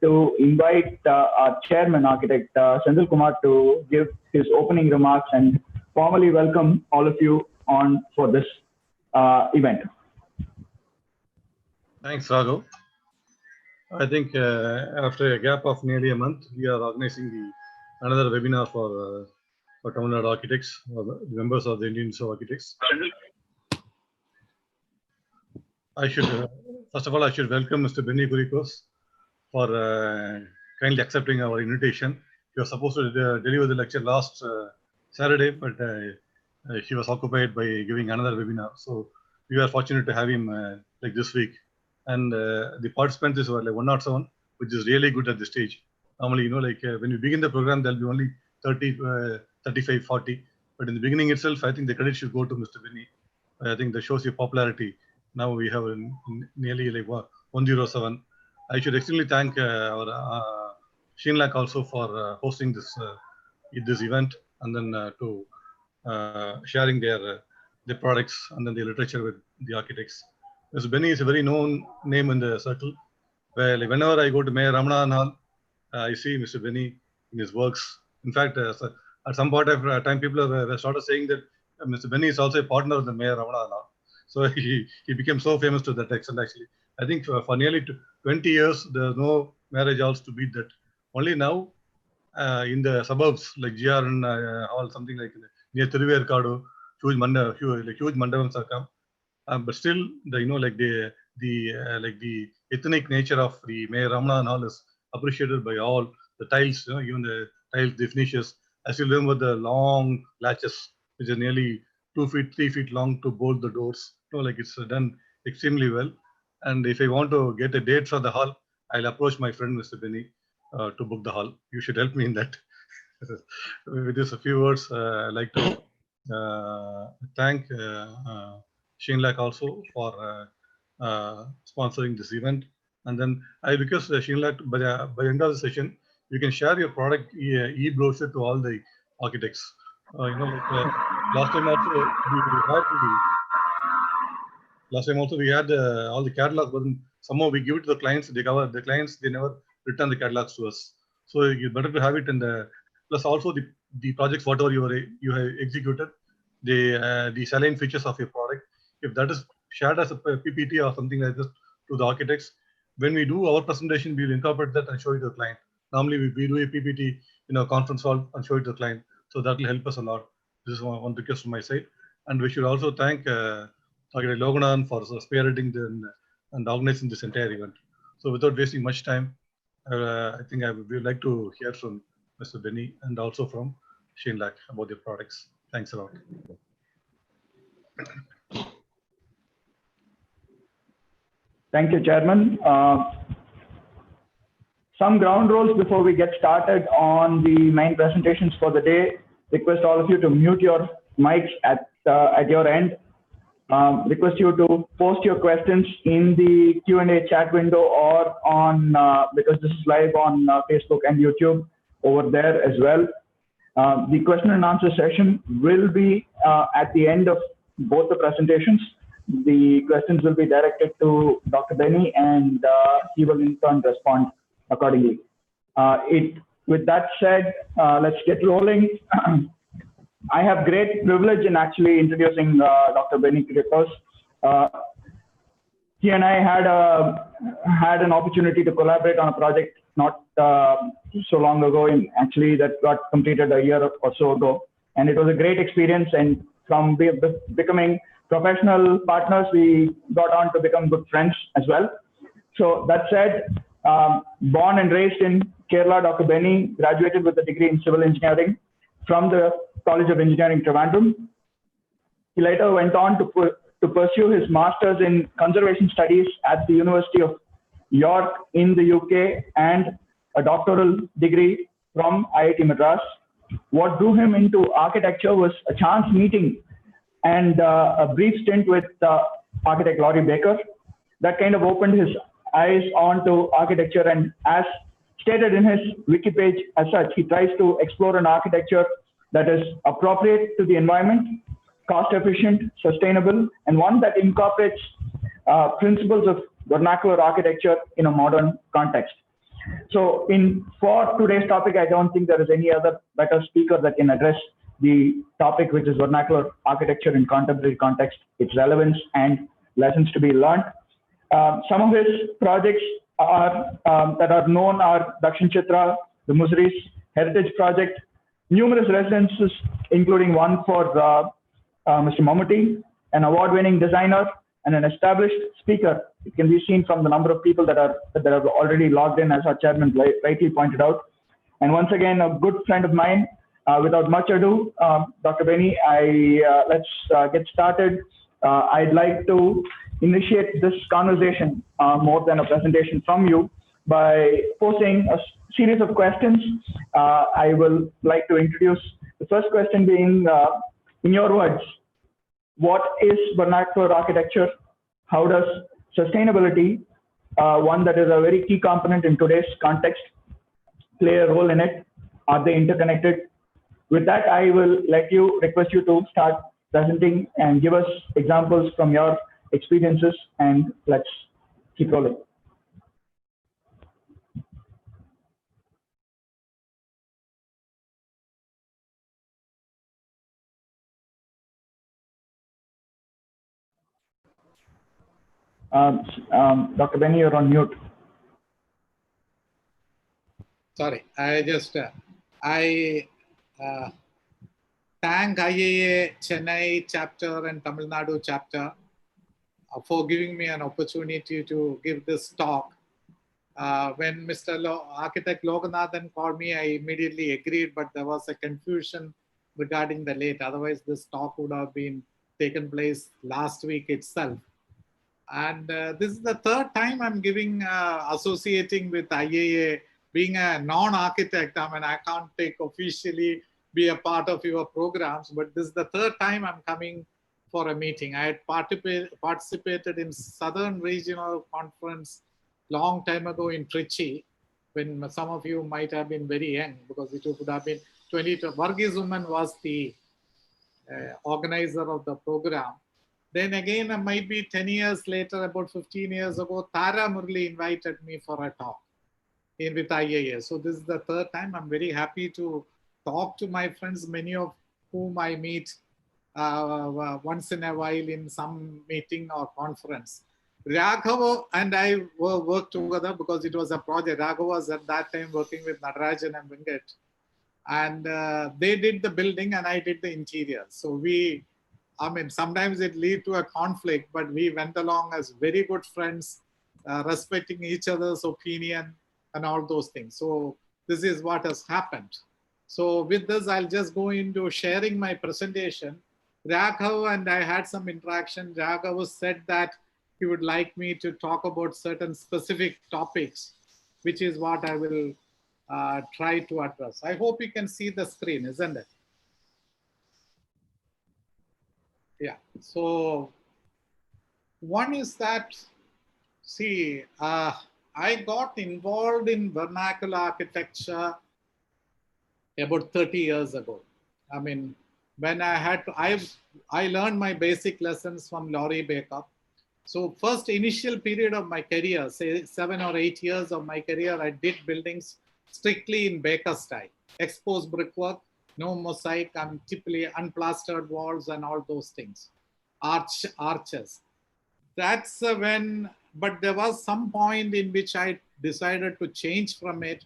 to invite our chairman, architect Senthil Kumar, to give his opening remarks and formally welcome all of you on for this event. Thanks, Raghav. I think after a gap of nearly a month, we are organizing another webinar for Tamil Nadu architects, or the members of the Indigenous Architects. I should, first of all, I should welcome Mr. Benny Kuriakose for kindly accepting our invitation. He was supposed to deliver the lecture last Saturday, but he was occupied by giving another webinar. So we are fortunate to have him like this week. And the participants is like 107, which is really good at this stage. Normally, like when you begin the program, there'll be only 30, 35, 40. But in the beginning itself, I think the credit should go to Mr. Benny. I think that shows your popularity. Now we have nearly like 107. I should extremely thank our Shinlak also for hosting this event, and then to sharing their products and then the literature with the architects. Mr. Benny is a very known name in the circle. Well, like whenever I go to Mayor Ramanahan Hall, I see Mr. Benny in his works. In fact, at some point of time, people have started saying that Mr. Benny is also a partner of the Mayor Ramanahan Hall. So he became so famous to that extent, actually. I think for nearly 20 years, there's no marriage halls to beat that. Only now, in the suburbs, like GR and Hall, something like near Thiruvarkadu, huge mandapams have come. But still, the ethnic nature of the Mayor Ramanahan Hall is appreciated by all. The tiles, even the tiles, the finishes. I still remember the long latches, which are nearly 2 feet, 3 feet long to bolt the doors. It's done extremely well. And if I want to get a date for the hall, I'll approach my friend Mr. Benny to book the hall. You should help me in that. With this a few words, I'd like to thank Shinlak also for sponsoring this event. And then I request Shinlak, by the end of the session, you can share your product e-brochure to all the architects. Last time also we had all the catalogs, but somehow we give it to the clients. They cover the clients. They never return the catalogs to us. So it's better to have it in the. Plus also the projects whatever you have executed, the salient features of your product. If that is shared as a PPT or something like this to the architects, when we do our presentation, we will incorporate that and show it to the client. Normally we do a PPT in a conference hall and show it to the client. So that will help us a lot. This is one request from my side. And we should also thank Architect Loganan for spearheading and organizing this entire event. So without wasting much time, I think I would like to hear from Mr. Benny and also from Shinlak about their products. Thanks a lot. Thank you, Chairman. Some ground rules before we get started on the main presentations for the day. Request all of you to mute your mics at your end. Request you to post your questions in the Q&A chat window or on, because this is live on Facebook and YouTube over there as well. The question and answer session will be at the end of both the presentations. The questions will be directed to Dr. Benny and he will in turn respond accordingly. With that said, let's get rolling. I have great privilege in actually introducing Dr. Benny Kuriakose. He and I had an opportunity to collaborate on a project not so long ago, actually that got completed a year or so ago. And it was a great experience, and from becoming professional partners, we got on to become good friends as well. So that said, born and raised in Kerala, Dr. Benny graduated with a degree in civil engineering from the College of Engineering, Trivandrum. He later went on to pursue his master's in conservation studies at the University of York in the UK and a doctoral degree from IIT Madras. What drew him into architecture was a chance meeting and a brief stint with architect Laurie Baker. That kind of opened his eyes onto architecture, and as stated in his wiki page as such, he tries to explore an architecture that is appropriate to the environment, cost efficient, sustainable, and one that incorporates principles of vernacular architecture in a modern context. So for today's topic, I don't think there is any other better speaker that can address the topic, which is vernacular architecture in contemporary context, its relevance and lessons to be learned. Some of his projects that are known are Dakshin Chitra, the Muziris Heritage Project, numerous residences, including one for Mr. Mammootty, an award-winning designer and an established speaker. It can be seen from the number of people that are already logged in, as our chairman rightly pointed out. And once again, a good friend of mine. Without much ado, Dr. Benny, let's get started. I'd like to initiate this conversation more than a presentation from you by posing a series of questions. I will like to introduce the first question being, in your words, what is vernacular architecture? How does sustainability, one that is a very key component in today's context, play a role in it? Are they interconnected? With that, I will request you to start presenting and give us examples from your experiences, and let's keep rolling. Dr. Benny, you're on mute. Sorry, I thank IIA Chennai chapter and Tamil Nadu chapter for giving me an opportunity to give this talk. When Mr. Architect Loganathan called me, I immediately agreed, but there was a confusion regarding the date. Otherwise, this talk would have been taken place last week itself. And this is the third time I'm giving, associating with IIA, being a non-architect. I mean, I can't officially be a part of your programs, but this is the third time I'm coming for a meeting. I had participated in Southern Regional Conference long time ago in Trichy, when some of you might have been very young, because it would have been 22. Varghese Woman was the organizer of the program. Then again, it might be 10 years later, about 15 years ago, Tara Murli invited me for a talk with IIA. So this is the third time. I'm very happy to talk to my friends, many of whom I meet once in a while in some meeting or conference. Raghava and I worked together because it was a project. Raghava was at that time working with Natarajan and Venkat. And they did the building and I did the interior. So sometimes it lead to a conflict, but we went along as very good friends, respecting each other's opinion and all those things. So this is what has happened. So with this, I'll just go into sharing my presentation. Raghav and I had some interaction. Raghav said that he would like me to talk about certain specific topics, which is what I will try to address. I hope you can see the screen, isn't it? Yeah, so one is that, see, I got involved in vernacular architecture about 30 years ago. I mean, when I had to, I learned my basic lessons from Laurie Baker. So first initial period of my career, say 7 or 8 years of my career, I did buildings strictly in Baker style, exposed brickwork, no mosaic, and typically unplastered walls and all those things, arches. That's when, but there was some point in which I decided to change from it.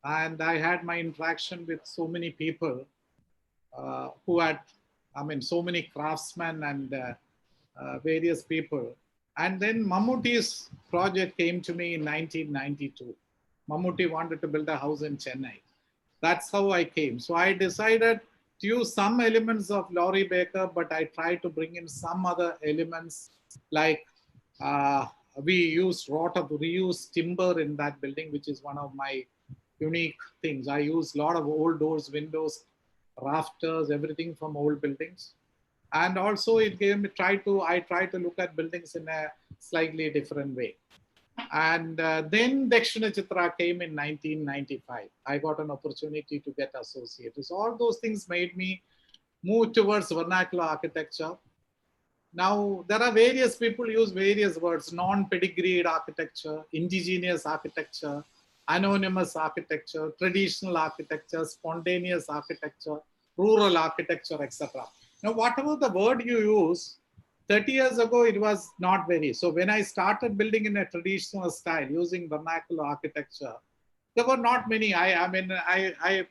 And I had my interaction with so many people who had, so many craftsmen and various people. And then Mammootty's project came to me in 1992. Mammootty wanted to build a house in Chennai. That's how I came. So I decided to use some elements of Laurie Baker, but I tried to bring in some other elements, like we used reused timber in that building, which is one of my unique things. I use a lot of old doors, windows, rafters, everything from old buildings. And also it gave me, I tried to look at buildings in a slightly different way. And then Dakshina Chitra came in 1995. I got an opportunity to get associated. So all those things made me move towards vernacular architecture. Now, there are various people use various words, non-pedigreed architecture, indigenous architecture, anonymous architecture, traditional architecture, spontaneous architecture, rural architecture, etc. Now, whatever the word you use, 30 years ago, it was not very. So when I started building in a traditional style using vernacular architecture, there were not many. I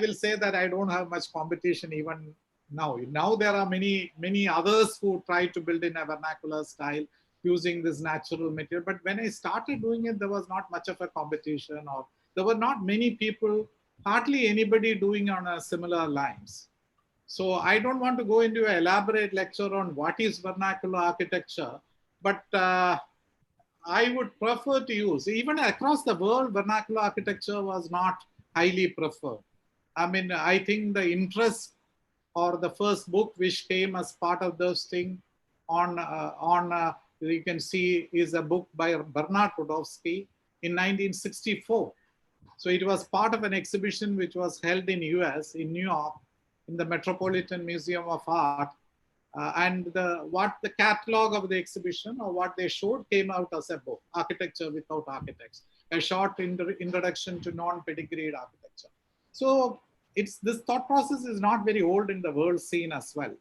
will say that I don't have much competition even now. Now there are many others who try to build in a vernacular style using this natural material. But when I started doing it, there was not much of a competition, or there were not many people, hardly anybody doing on a similar lines. So I don't want to go into an elaborate lecture on what is vernacular architecture, but I would prefer to use, even across the world, vernacular architecture was not highly preferred. I mean, I think the interest or the first book which came as part of those things you can see is a book by Bernard Rudowski in 1964. So it was part of an exhibition which was held in US, in New York, in the Metropolitan Museum of Art. And what the catalog of the exhibition or what they showed came out as a book, Architecture Without Architects, a short introduction to non-pedigreed architecture. So this thought process is not very old in the world scene as well.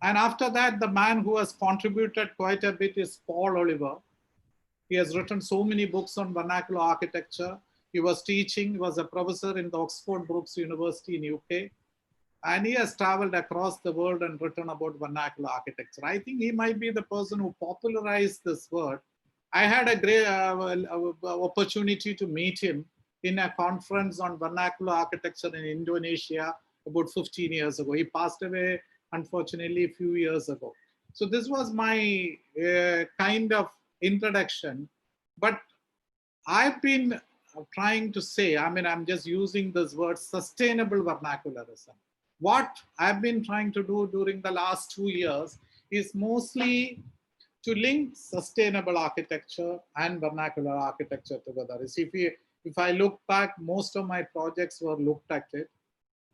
And after that, the man who has contributed quite a bit is Paul Oliver. He has written so many books on vernacular architecture. He was teaching, he was a professor in the Oxford Brookes University in UK. And he has traveled across the world and written about vernacular architecture. I think he might be the person who popularized this word. I had a great opportunity to meet him in a conference on vernacular architecture in Indonesia about 15 years ago. He passed away, unfortunately, a few years ago. So this was my kind of introduction. But I've been trying to say, I mean, I'm just using this word, sustainable vernacularism. What I've been trying to do during the last 2 years is mostly to link sustainable architecture and vernacular architecture together. If I look back, most of my projects were looked at it.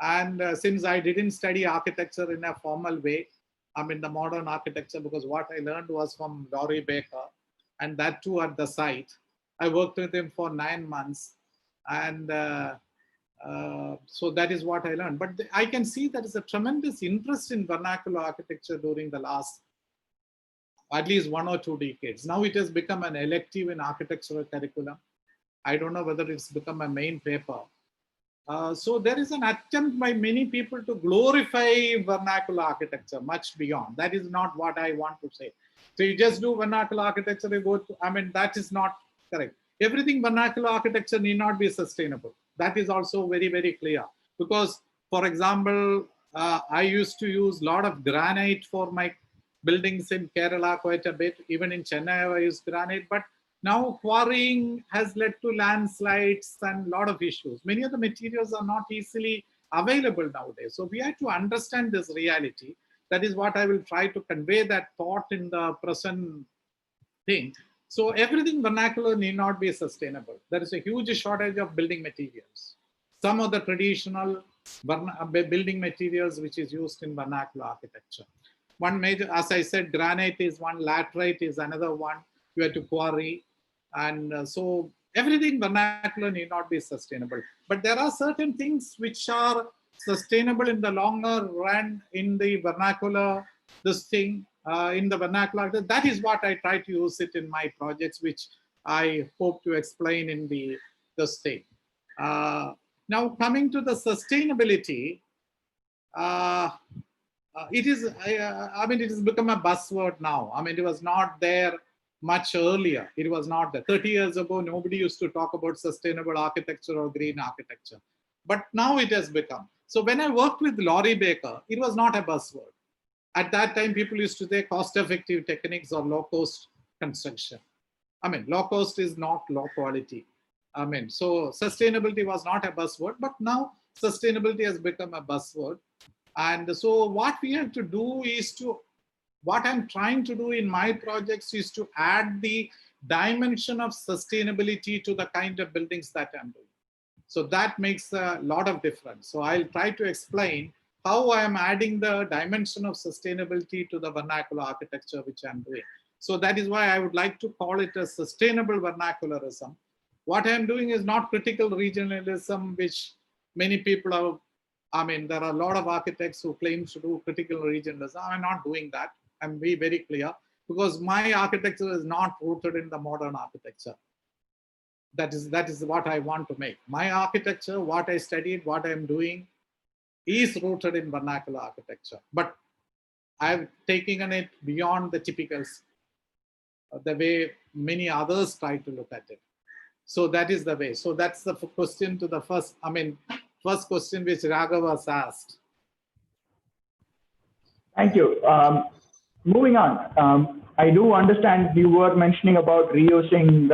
And since I didn't study architecture in a formal way, I mean the modern architecture, because what I learned was from Laurie Baker, and that too at the site. I worked with him for 9 months. And so that is what I learned. But I can see there is a tremendous interest in vernacular architecture during the last at least 1 or 2 decades. Now it has become an elective in architectural curriculum. I don't know whether it's become a main paper. So there is an attempt by many people to glorify vernacular architecture much beyond. That is not what I want to say. So you just do vernacular architecture, you go to, I mean, that is not correct. Everything vernacular architecture need not be sustainable. That is also very, very clear. Because, for example, I used to use a lot of granite for my buildings in Kerala quite a bit. Even in Chennai, I use granite. But now quarrying has led to landslides and a lot of issues. Many of the materials are not easily available nowadays. So we have to understand this reality. That is what I will try to convey that thought in the present thing. So everything vernacular need not be sustainable. There is a huge shortage of building materials. Some of the traditional building materials which is used in vernacular architecture. One major, as I said, granite is one, laterite is another one. You have to quarry. And so everything vernacular need not be sustainable. But there are certain things which are sustainable in the longer run in the vernacular, this thing, in the vernacular. That is what I try to use it in my projects, which I hope to explain in this thing. Now coming to the sustainability, it is, I mean, it has become a buzzword now. I mean, it was not there much earlier. It was not there. 30 years ago, nobody used to talk about sustainable architecture or green architecture. But now it has become. So when I worked with Laurie Baker, it was not a buzzword. At that time, people used to say cost-effective techniques or low-cost construction. I mean, low cost is not low quality. I mean, so sustainability was not a buzzword, but now sustainability has become a buzzword. And so what we have to do is to, what I'm trying to do in my projects is to add the dimension of sustainability to the kind of buildings that I'm doing. So that makes a lot of difference. So I'll try to explain how I am adding the dimension of sustainability to the vernacular architecture which I'm doing. So that is why I would like to call it a sustainable vernacularism. What I'm doing is not critical regionalism, which many people are, I mean, there are a lot of architects who claim to do critical regionalism. I'm not doing that. I'm being very clear, because my architecture is not rooted in the modern architecture. That is what I want to make. My architecture, what I studied, what I'm doing, is rooted in vernacular architecture. But I've taken it beyond the typicals, the way many others try to look at it. So that is the way. So that's the question to the first question which Raghav was asked. Thank you. Moving on, I do understand you were mentioning about reusing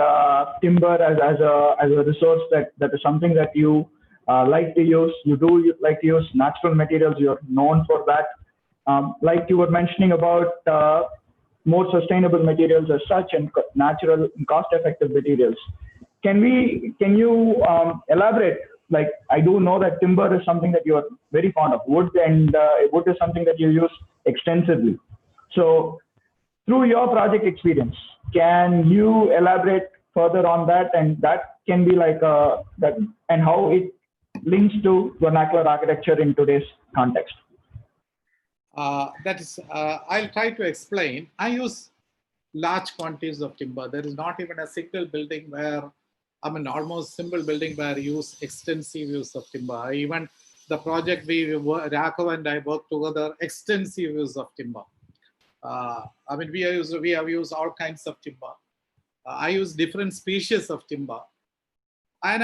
timber as a resource. That is something that you like to use. You do like to use natural materials. You're known for that. Like you were mentioning about more sustainable materials as such, and natural and cost-effective materials. Can you elaborate? Like, I do know that timber is something that you are very fond of. Wood is something that you use extensively. So through your project experience, can you elaborate further on that? And that can be like that, and how it links to vernacular architecture in today's context. I'll try to explain. I use large quantities of timber. There is not even a single building where, I mean, almost simple building where I use extensive use of timber. Even the project Raghav and I work together, extensive use of timber. I mean, we have used all kinds of timber. I use different species of timber. And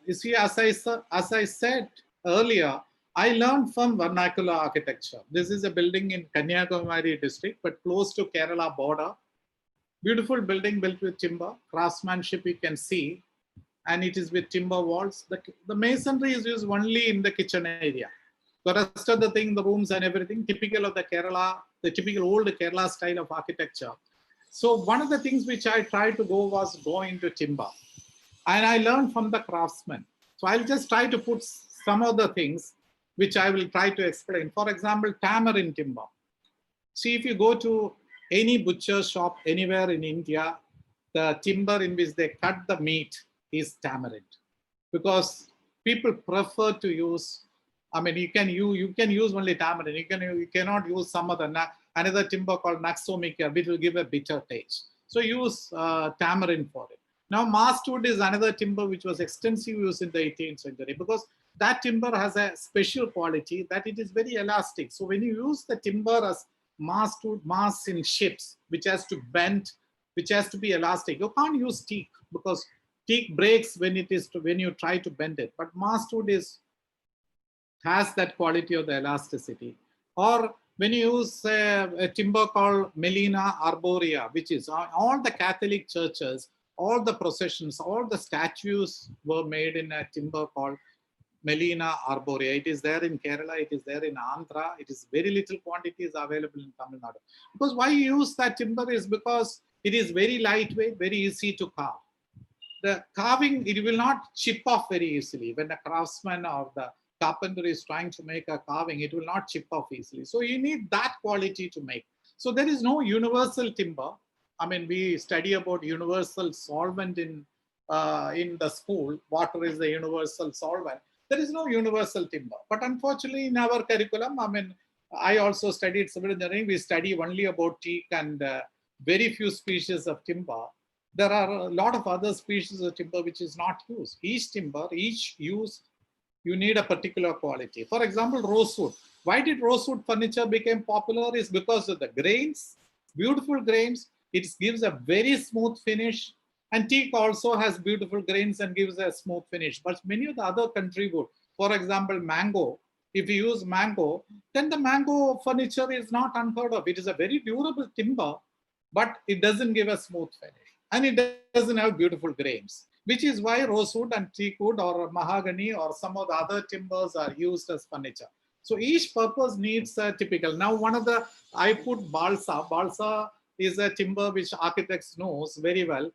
you see, as I said earlier, I learned from vernacular architecture. This is a building in Kanyakumari district, but close to Kerala border. Beautiful building built with timber, craftsmanship you can see, and it is with timber walls. The masonry is used only in the kitchen area. The rest of the thing, the rooms and everything, typical of the typical old Kerala style of architecture. So one of the things which I tried to go into timber. And I learned from the craftsmen. So I'll just try to put some of the things which I will try to explain. For example, tamarind timber. See, if you go to any butcher shop anywhere in India, the timber in which they cut the meat is tamarind, because people prefer to use. I mean, you can use only tamarind. You cannot use some another timber called naxomica, which will give a bitter taste. So use tamarind for it. Now, mast wood is another timber which was extensive use in the 18th century, because that timber has a special quality that it is very elastic. So when you use the timber as mast in ships, which has to bend, which has to be elastic, you can't use teak, because teak breaks when you try to bend it. But mast wood has that quality of the elasticity. Or when you use a timber called Melina arborea, which is all the Catholic churches, all the processions, all the statues were made in a timber called Melina arborea. It is there in Kerala, it is there in Andhra, it is very little quantities available in Tamil Nadu. Because why you use that timber is because it is very lightweight, very easy to carve. The carving, it will not chip off very easily. When a craftsman or the carpenter is trying to make a carving, it will not chip off easily. So you need that quality to make. So there is no universal timber. I mean, we study about universal solvent in the school. Water is the universal solvent. There is no universal timber. But unfortunately, in our curriculum, I mean, I also studied civil engineering. We study only about teak and very few species of timber. There are a lot of other species of timber which is not used. Each timber, each use, you need a particular quality. For example, rosewood. Why did rosewood furniture become popular? Is because of the grains, beautiful grains. It gives a very smooth finish. And teak also has beautiful grains and gives a smooth finish. But many of the other country wood, for example, mango, if you use mango, then the mango furniture is not unheard of. It is a very durable timber, but it doesn't give a smooth finish. And it doesn't have beautiful grains, which is why rosewood and teak wood or mahogany or some of the other timbers are used as furniture. So each purpose needs a typical. Now, I put balsa. Balsa is a timber which architects knows very well.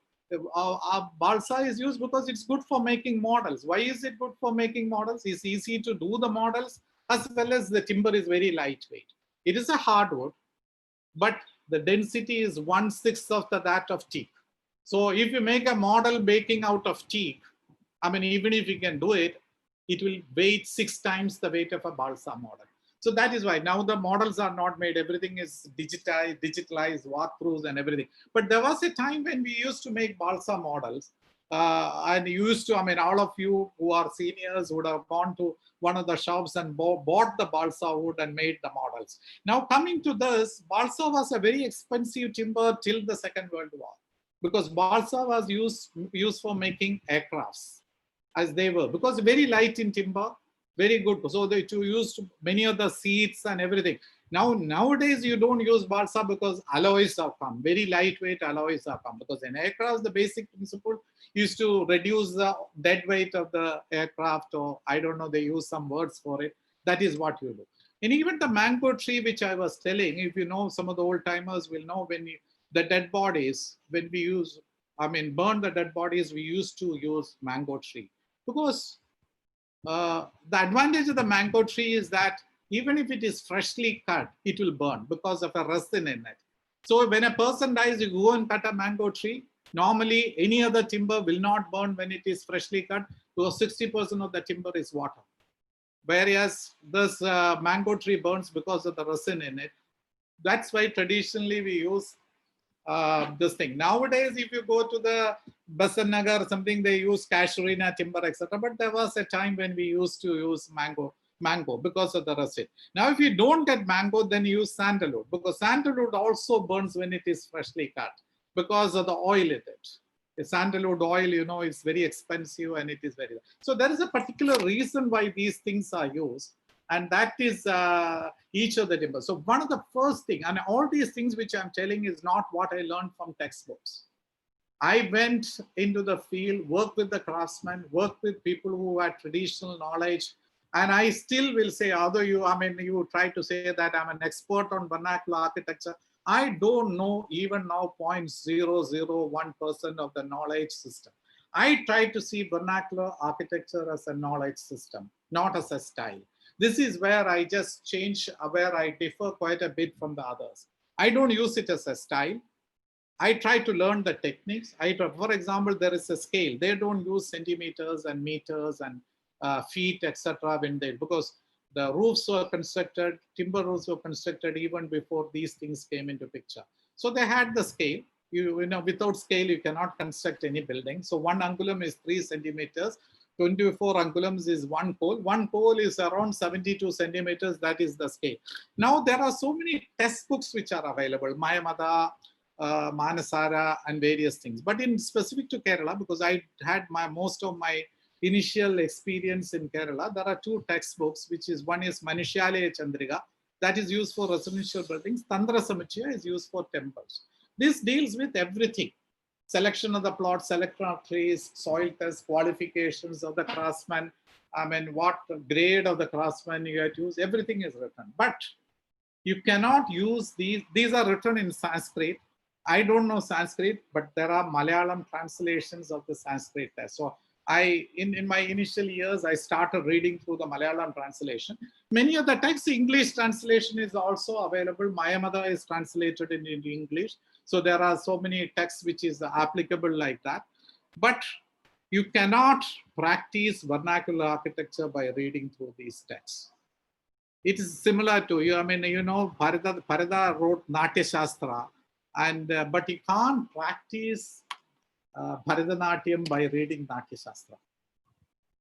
Balsa is used because it's good for making models. Why is it good for making models? It's easy to do the models, as well as the timber is very lightweight. It is a hardwood, but the density is 1/6 of that of teak. So if you make a model baking out of teak, I mean, even if you can do it, it will weigh 6 times the weight of a balsa model. So that is why now the models are not made. Everything is digitalized, walkthroughs and everything. But there was a time when we used to make balsa models. And used to, I mean, all of you who are seniors would have gone to one of the shops and bought the balsa wood and made the models. Now coming to this, balsa was a very expensive timber till the Second World War, because balsa was used for making aircrafts, as they were, because very light in timber, very good. So they used many of the seats and everything. Nowadays you don't use balsa because alloys have come, very lightweight alloys have come, because in aircraft the basic principle is to reduce the dead weight of the aircraft, or I don't know, they use some words for it. That is what you do. And even the mango tree, which I was telling, if you know, some of the old timers will know, when the dead bodies, when we use, I mean, burn the dead bodies, we used to use mango tree, because the advantage of the mango tree is that even if it is freshly cut, it will burn because of a resin in it. So when a person dies, you go and cut a mango tree. Normally, any other timber will not burn when it is freshly cut, because 60% of the timber is water. Whereas this mango tree burns because of the resin in it. That's why traditionally we use this thing. Nowadays, if you go to the Basanagar or something, they use casuarina timber, etc. But there was a time when we used to use mango because of the resin. Now, if you don't get mango, then you use sandalwood, because sandalwood also burns when it is freshly cut because of the oil in it. The sandalwood oil, you know, is very expensive and it is very. So there is a particular reason why these things are used. And that is each of the timbers. So one of the first thing, and all these things which I'm telling is not what I learned from textbooks. I went into the field, worked with the craftsmen, worked with people who had traditional knowledge. And I still will say, although you try to say that I'm an expert on vernacular architecture, I don't know even now 0.001% of the knowledge system. I try to see vernacular architecture as a knowledge system, not as a style. This is where I just change, where I differ quite a bit from the others. I don't use it as a style. I try to learn the techniques. For example, there is a scale. They don't use centimeters and meters and feet, etc. Because the roofs were constructed, timber roofs were constructed even before these things came into picture. So they had the scale. You know, without scale, you cannot construct any building. So 1 angulum is 3 centimeters. 24 angulums is 1 pole. 1 pole is around 72 centimeters. That is the scale. Now, there are so many textbooks which are available. Mayamada, Manasara, and various things. But in specific to Kerala, because I had most of my initial experience in Kerala, there are 2 textbooks, which is one is Manishyalaya Chandrika, that is used for residential buildings. Tandra Samuchaya is used for temples. This deals with everything. Selection of the plot, selection of trees, soil tests, qualifications of the craftsman. I mean, what grade of the craftsman you have to use, everything is written. But you cannot use these. These are written in Sanskrit. I don't know Sanskrit, but there are Malayalam translations of the Sanskrit text. So in my initial years, I started reading through the Malayalam translation. Many of the texts, English translation is also available. Mayamada is translated into English. So there are so many texts which is applicable like that. But you cannot practice vernacular architecture by reading through these texts. It is similar to, I mean, you know, Bharata wrote Natya Shastra, and but you can't practice Bharatanatyam by reading Natya Shastra.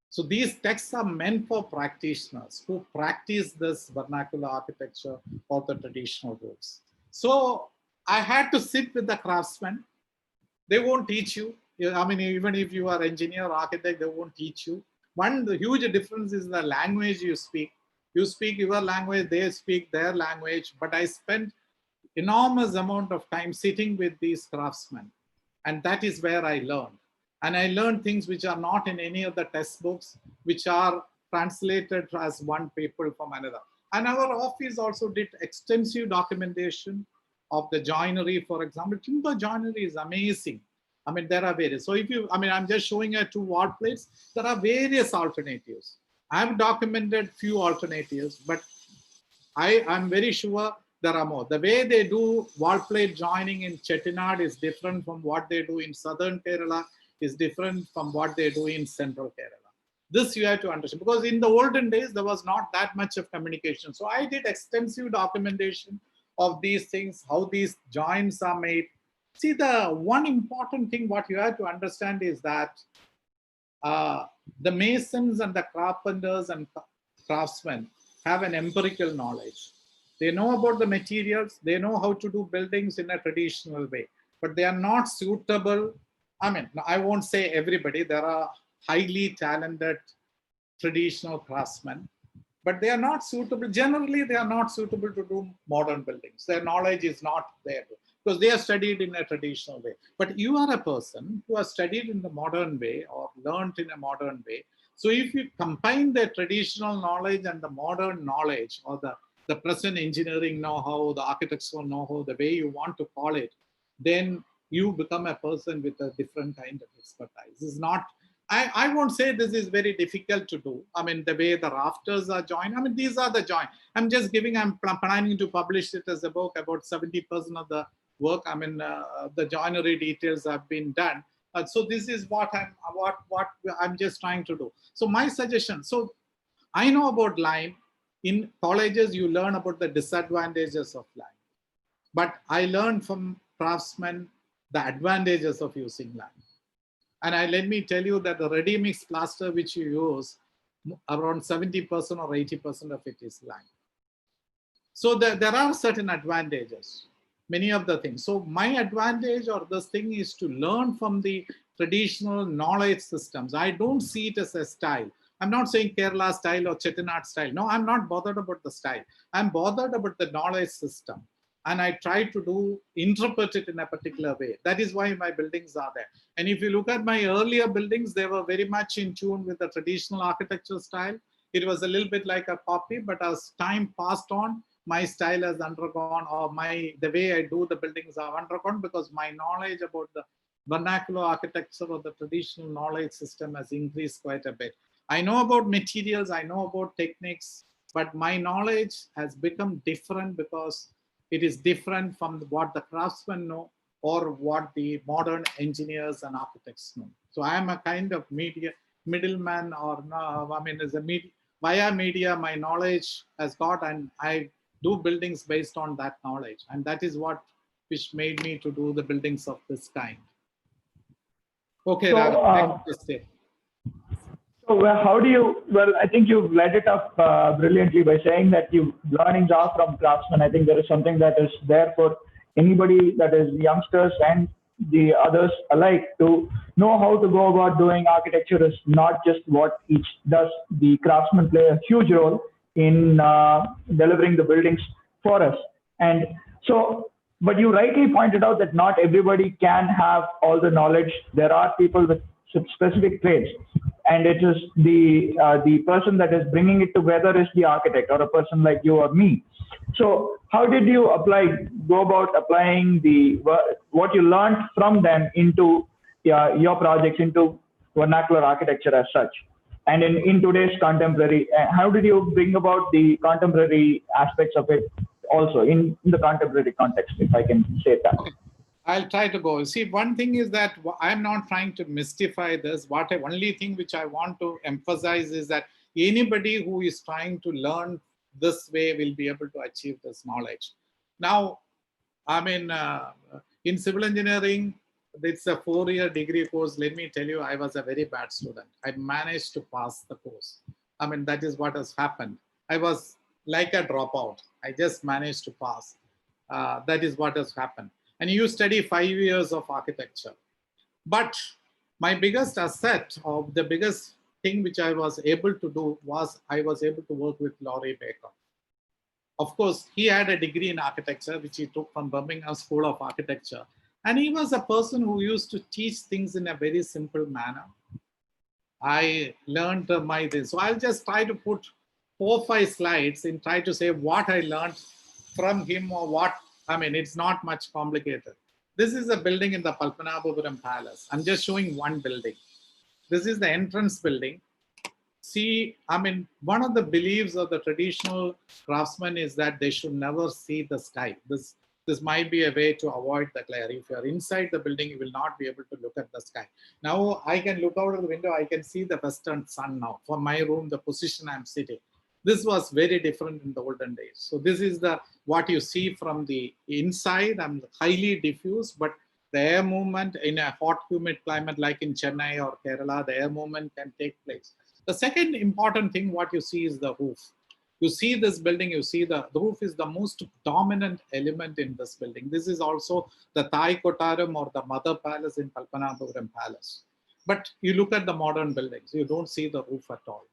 So these texts are meant for practitioners who practice this vernacular architecture or the traditional rules. So I had to sit with the craftsmen. They won't teach you. I mean, even if you are engineer or architect, they won't teach you. The huge difference is the language you speak. You speak your language, they speak their language. But I spent enormous amount of time sitting with these craftsmen. And that is where I learned. And I learned things which are not in any of the textbooks, which are translated as one paper from another. And our office also did extensive documentation of the joinery, for example. Timber joinery is amazing. I mean, there are various. So if you, I mean, I'm just showing you 2 wall plates. There are various alternatives. I've documented few alternatives, but I'm very sure there are more. The way they do wall plate joining in Chettinad is different from what they do in southern Kerala, is different from what they do in central Kerala. This you have to understand, because in the olden days, there was not that much of communication. So I did extensive documentation of these things, how these joints are made. See, the one important thing what you have to understand is that the masons and the carpenters and craftsmen have an empirical knowledge. They know about the materials, they know how to do buildings in a traditional way, but they are not suitable. I mean, I won't say everybody, there are highly talented traditional craftsmen, but they are not suitable. Generally, they are not suitable to do modern buildings. Their knowledge is not there because they are studied in a traditional way. But you are a person who has studied in the modern way or learned in a modern way. So if you combine the traditional knowledge and the modern knowledge, or the present engineering know-how, the architectural know-how, the way you want to call it, then you become a person with a different kind of expertise. This is not, I won't say this is very difficult to do. I mean, the way the rafters are joined, I mean, these are the joint. I'm just giving, I'm planning to publish it as a book. About 70% of the work, I mean, the joinery details have been done. So this is what I'm just trying to do. So my suggestion, so I know about lime. In colleges, you learn about the disadvantages of lime. But I learned from craftsmen the advantages of using lime. And let me tell you that the ready-mix plaster which you use, around 70% or 80% of it is lime. So there are certain advantages, many of the things. So my advantage or this thing is to learn from the traditional knowledge systems. I don't see it as a style. I'm not saying Kerala style or Chettinad style. No, I'm not bothered about the style. I'm bothered about the knowledge system. And I try to interpret it in a particular way. That is why my buildings are there. And if you look at my earlier buildings, they were very much in tune with the traditional architecture style. It was a little bit like a copy, but as time passed on, my style has undergone, or the way I do the buildings have undergone, because my knowledge about the vernacular architecture or the traditional knowledge system has increased quite a bit. I know about materials, I know about techniques, but my knowledge has become different because it is different from what the craftsmen know or what the modern engineers and architects know. So I am a kind of middleman, or no, I mean, via media, my knowledge has got, and I do buildings based on that knowledge. And that is which made me to do the buildings of this kind. Okay, Ravi, next step. So how do you, well, I think you've led it up brilliantly by saying that you learnings are from craftsmen. I think there is something that is there for anybody, that is youngsters and the others alike, to know how to go about doing architecture. Is not just what each does. The craftsmen play a huge role in delivering the buildings for us. And so, but you rightly pointed out that not everybody can have all the knowledge. There are people with specific trades, and it is the person that is bringing it together is the architect, or a person like you or me. So how did you go about applying what you learned from them into your projects, into vernacular architecture as such? And in today's contemporary, how did you bring about the contemporary aspects of it also in the contemporary context, if I can say that? Okay. I'll try to go. See, one thing is that I'm not trying to mystify this. Only thing which I want to emphasize is that anybody who is trying to learn this way will be able to achieve this knowledge. Now, I mean, in civil engineering, it's a 4-year degree course. Let me tell you, I was a very bad student. I managed to pass the course. I mean, that is what has happened. I was like a dropout. I just managed to pass. That is what has happened. And you study 5 years of architecture. But my biggest asset, or the biggest thing which I was able to do, was I was able to work with Laurie Baker. Of course, he had a degree in architecture, which he took from Birmingham School of Architecture. And he was a person who used to teach things in a very simple manner. I learned this. So I'll just try to put 4 or 5 slides and try to say what I learned from him, or what, I mean, it's not much complicated. This is a building in the Palpanabhapuram Palace. I'm just showing one building. This is the entrance building. see, I mean, one of the beliefs of the traditional craftsmen is that they should never see the sky. This might be a way to avoid the glare. If you're inside the building, you will not be able to look at the sky. Now I can look out of the window, I can see the western sun now. For my room, the position I'm sitting. This was very different in the olden days. So this is what you see from the inside. I'm highly diffuse, but the air movement in a hot, humid climate like in Chennai or Kerala, the air movement can take place. The second important thing, what you see is the roof. You see this building, you see the roof is the most dominant element in this building. This is also the Thai Kottaram or the Mother Palace in Kalpanapuram Palace. But you look at the modern buildings, you don't see the roof at all.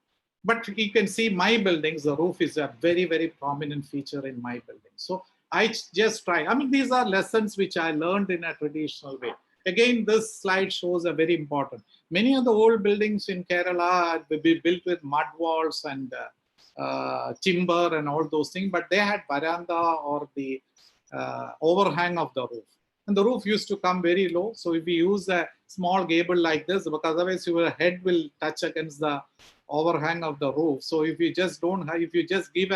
But you can see my buildings, the roof is a very, very prominent feature in my building. So I just try. I mean, these are lessons which I learned in a traditional way. Again, this slide shows a very important. Many of the old buildings in Kerala are built with mud walls and timber and all those things, but they had veranda or the overhang of the roof. And the roof used to come very low. So if you use a small gable like this, because otherwise your head will touch against the overhang of the roof. So if you just don't have, if you just give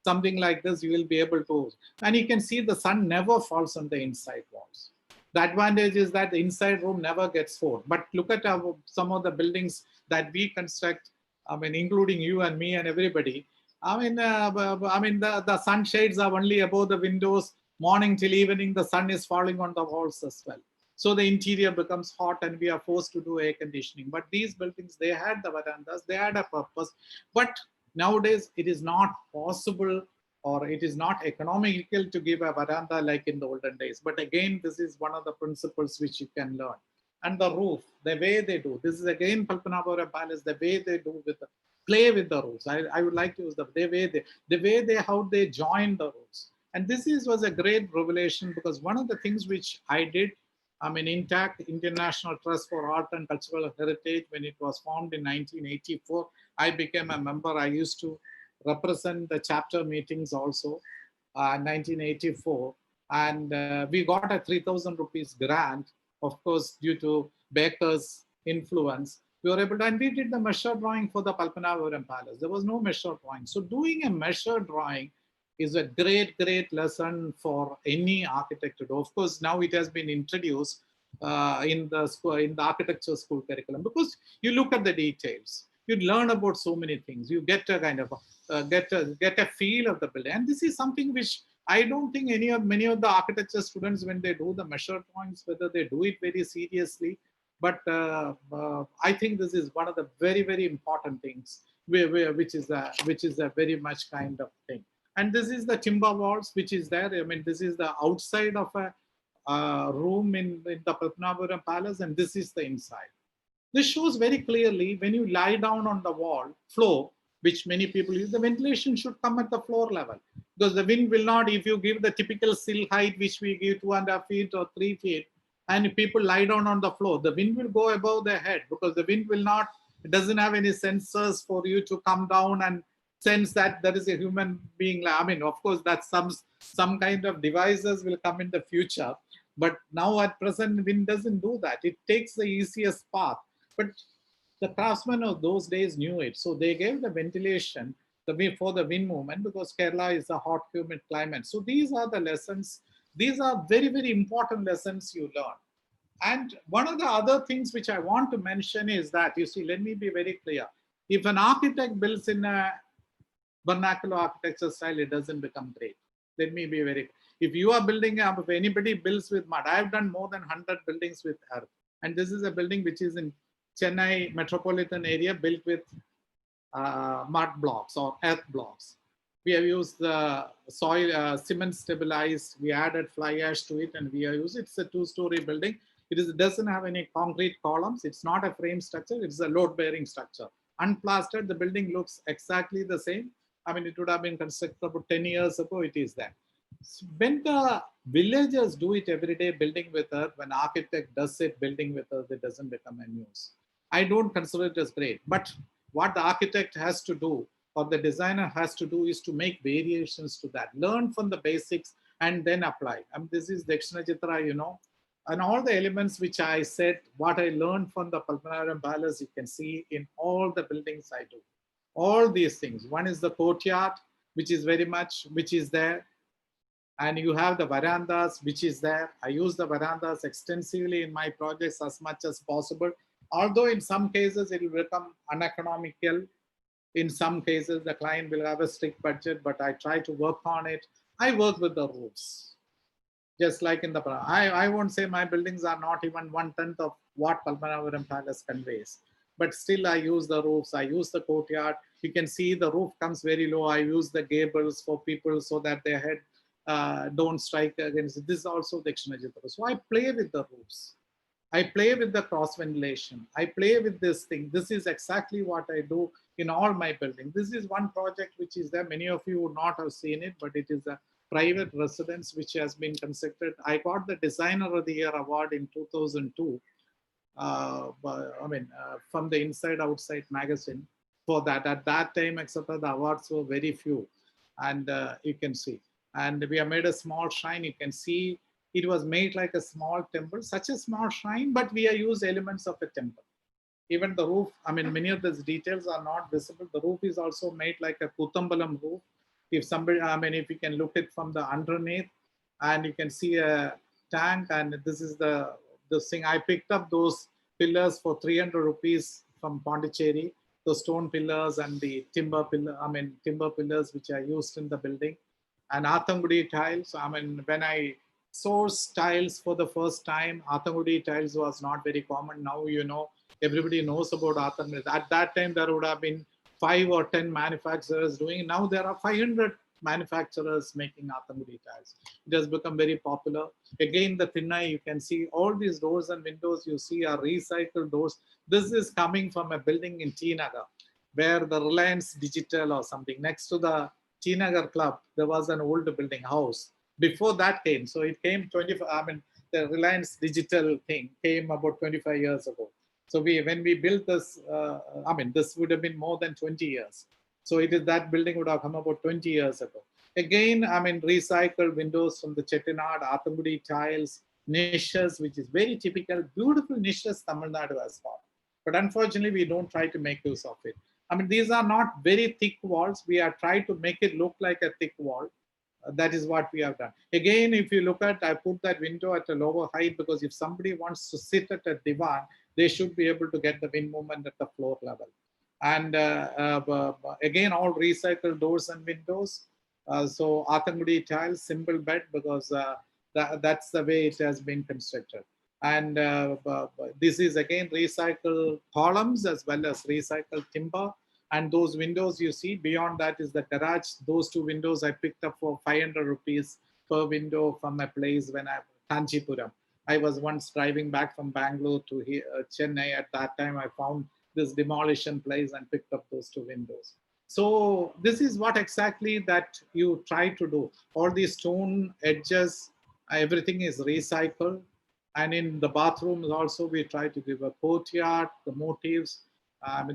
something like this, you will be able to, and you can see the sun never falls on the inside walls. The advantage is that the inside room never gets cold. But look at some of the buildings that we construct, I mean, including you and me and everybody. I mean, the sunshades are only above the windows. Morning till evening, the sun is falling on the walls as well. So the interior becomes hot and we are forced to do air conditioning. But these buildings, they had the verandas, they had a purpose. But nowadays, it is not possible or it is not economical to give a veranda like in the olden days. But again, this is one of the principles which you can learn. And the roof, the way they do, this is again Kalpanapuram Palace, the way they do with the, play with the roofs. I would like to use how they join the roofs. And this was a great revelation because one of the things which I did, I mean, Intact International Trust for Art and Cultural Heritage, when it was formed in 1984, I became a member. I used to represent the chapter meetings also in 1984. And we got a 3,000 rupees grant, of course, due to Baker's influence. We were able to, and we did the measure drawing for the Kalpanapuram Palace. There was no measure drawing. So doing a measure drawing is a great, great lesson for any architect to do. Of course, now it has been introduced in the architecture school curriculum because you look at the details. You learn about so many things. You get a kind of get a feel of the building. And this is something which I don't think many of the architecture students, when they do the measure drawings, whether they do it very seriously. But I think this is one of the very, very important things, which is a very much kind of thing. And this is the timber walls, which is there. I mean, this is the outside of a room in the Kalpanapuram Palace, and this is the inside. This shows very clearly when you lie down on the floor, which many people use, the ventilation should come at the floor level. Because the wind will not, if you give the typical sill height, which we give 2.5 feet or 3 feet, and if people lie down on the floor, the wind will go above their head because the wind will not, it doesn't have any sensors for you to come down and sense that there is a human being. I mean, of course, that some kind of devices will come in the future. But now at present, wind doesn't do that. It takes the easiest path. But the craftsmen of those days knew it. So they gave the ventilation for the wind movement because Kerala is a hot, humid climate. So these are the lessons. These are very, very important lessons you learn. And one of the other things which I want to mention is that, you see, let me be very clear. If an architect builds in a vernacular architecture style, it doesn't become great. Let me be very, if you are building, if anybody builds with mud, I have done more than 100 buildings with earth. And this is a building which is in Chennai metropolitan area built with mud blocks or earth blocks. We have used the soil, cement stabilized, we added fly ash to it and we have used, it's a 2-story building. It doesn't have any concrete columns. It's not a frame structure. It's a load bearing structure. Unplastered, the building looks exactly the same. I mean, it would have been constructed about 10 years ago, it is there. When the villagers do it every day, building with earth, when architect does it, building with earth, it doesn't become a news. I don't consider it as great, but what the architect has to do or the designer has to do is to make variations to that, learn from the basics and then apply. I mean, this is Dakshina Chitra, you know, and all the elements which I said, what I learned from the Kalpanapuram Palace, you can see in all the buildings I do. All these things. One is the courtyard, which is there. And you have the verandas, which is there. I use the verandas extensively in my projects as much as possible. Although in some cases it will become uneconomical. In some cases, the client will have a strict budget, but I try to work on it. I work with the roofs. Just like in the, I won't say my buildings are not even 1/10 of what Padmanabhapuram Palace conveys. But still I use the roofs, I use the courtyard. You can see the roof comes very low. I use the gables for people so that their head don't strike against it. This is also Dakshina Chitra. So I play with the roofs. I play with the cross ventilation. I play with this thing. This is exactly what I do in all my buildings. This is one project which is there. Many of you would not have seen it, but it is a private residence which has been constructed. I got the Designer of the Year award in 2002. From the Inside Outside magazine for that. At that time, except the awards were very few, and you can see. And we have made a small shrine. You can see it was made like a small temple, such a small shrine, but we have used elements of a temple. Even the roof, many of these details are not visible. The roof is also made like a Kutambalam roof. If somebody, if you can look it from the underneath, and you can see a tank, and this is the thing. I picked up those pillars for 300 rupees from Pondicherry, the stone pillars and the timber pillars which are used in the building, and Athangudi tiles. When I sourced tiles for the first time, Athangudi tiles was not very common. Now, everybody knows about Athangudi. At that time, there would have been 5 or 10 manufacturers doing it. Now there are 500 manufacturers making Athangudi tiles. It has become very popular. Again, the Thinnai, you can see all these doors and windows you see are recycled doors. This is coming from a building in T Nagar, where the Reliance Digital or something, next to the T Nagar Club, there was an old building house. Before that came, so it came the Reliance Digital thing came about 25 years ago. So when we built this, this would have been more than 20 years. So that building would have come about 20 years ago. Again, recycled windows from the Chettinad, Athangudi tiles, niches, which is very typical, beautiful niches Tamil Nadu has got. But unfortunately, we don't try to make use of it. These are not very thick walls. We are trying to make it look like a thick wall. That is what we have done. Again, if you look at, I put that window at a lower height because if somebody wants to sit at a divan, they should be able to get the wind movement at the floor level. And again, all recycled doors and windows. So Athangudi tiles, simple bed, because that's the way it has been constructed. And this is again recycled columns as well as recycled timber. And those windows you see, beyond that is the garage. Those 2 windows I picked up for 500 rupees per window from a place when Kanchipuram. I was once driving back from Bangalore to Chennai. At that time, I found this demolition place and picked up those 2 windows. So this is what exactly that you try to do. All these stone edges, everything is recycled. And in the bathrooms also, we try to give a courtyard, the motifs.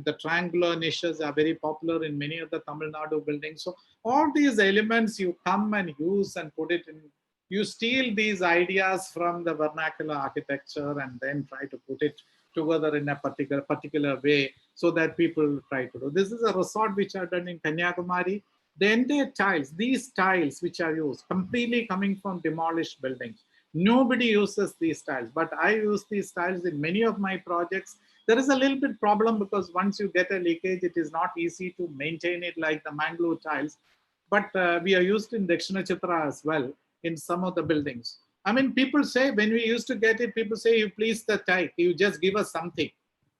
The triangular niches are very popular in many of the Tamil Nadu buildings. So all these elements you come and use and put it in. You steal these ideas from the vernacular architecture and then try to put it together in a particular way so that people try to do. This is a resort which I've done in Kanyakumari. The entire tiles, these tiles which are used, completely coming from demolished buildings. Nobody uses these tiles, but I use these tiles in many of my projects. There is a little bit problem because once you get a leakage, it is not easy to maintain it like the Mangalore tiles. But we are used in Dakshina Chitra as well in some of the buildings. People say, when we used to get it, people say, you please the tile, you just give us something.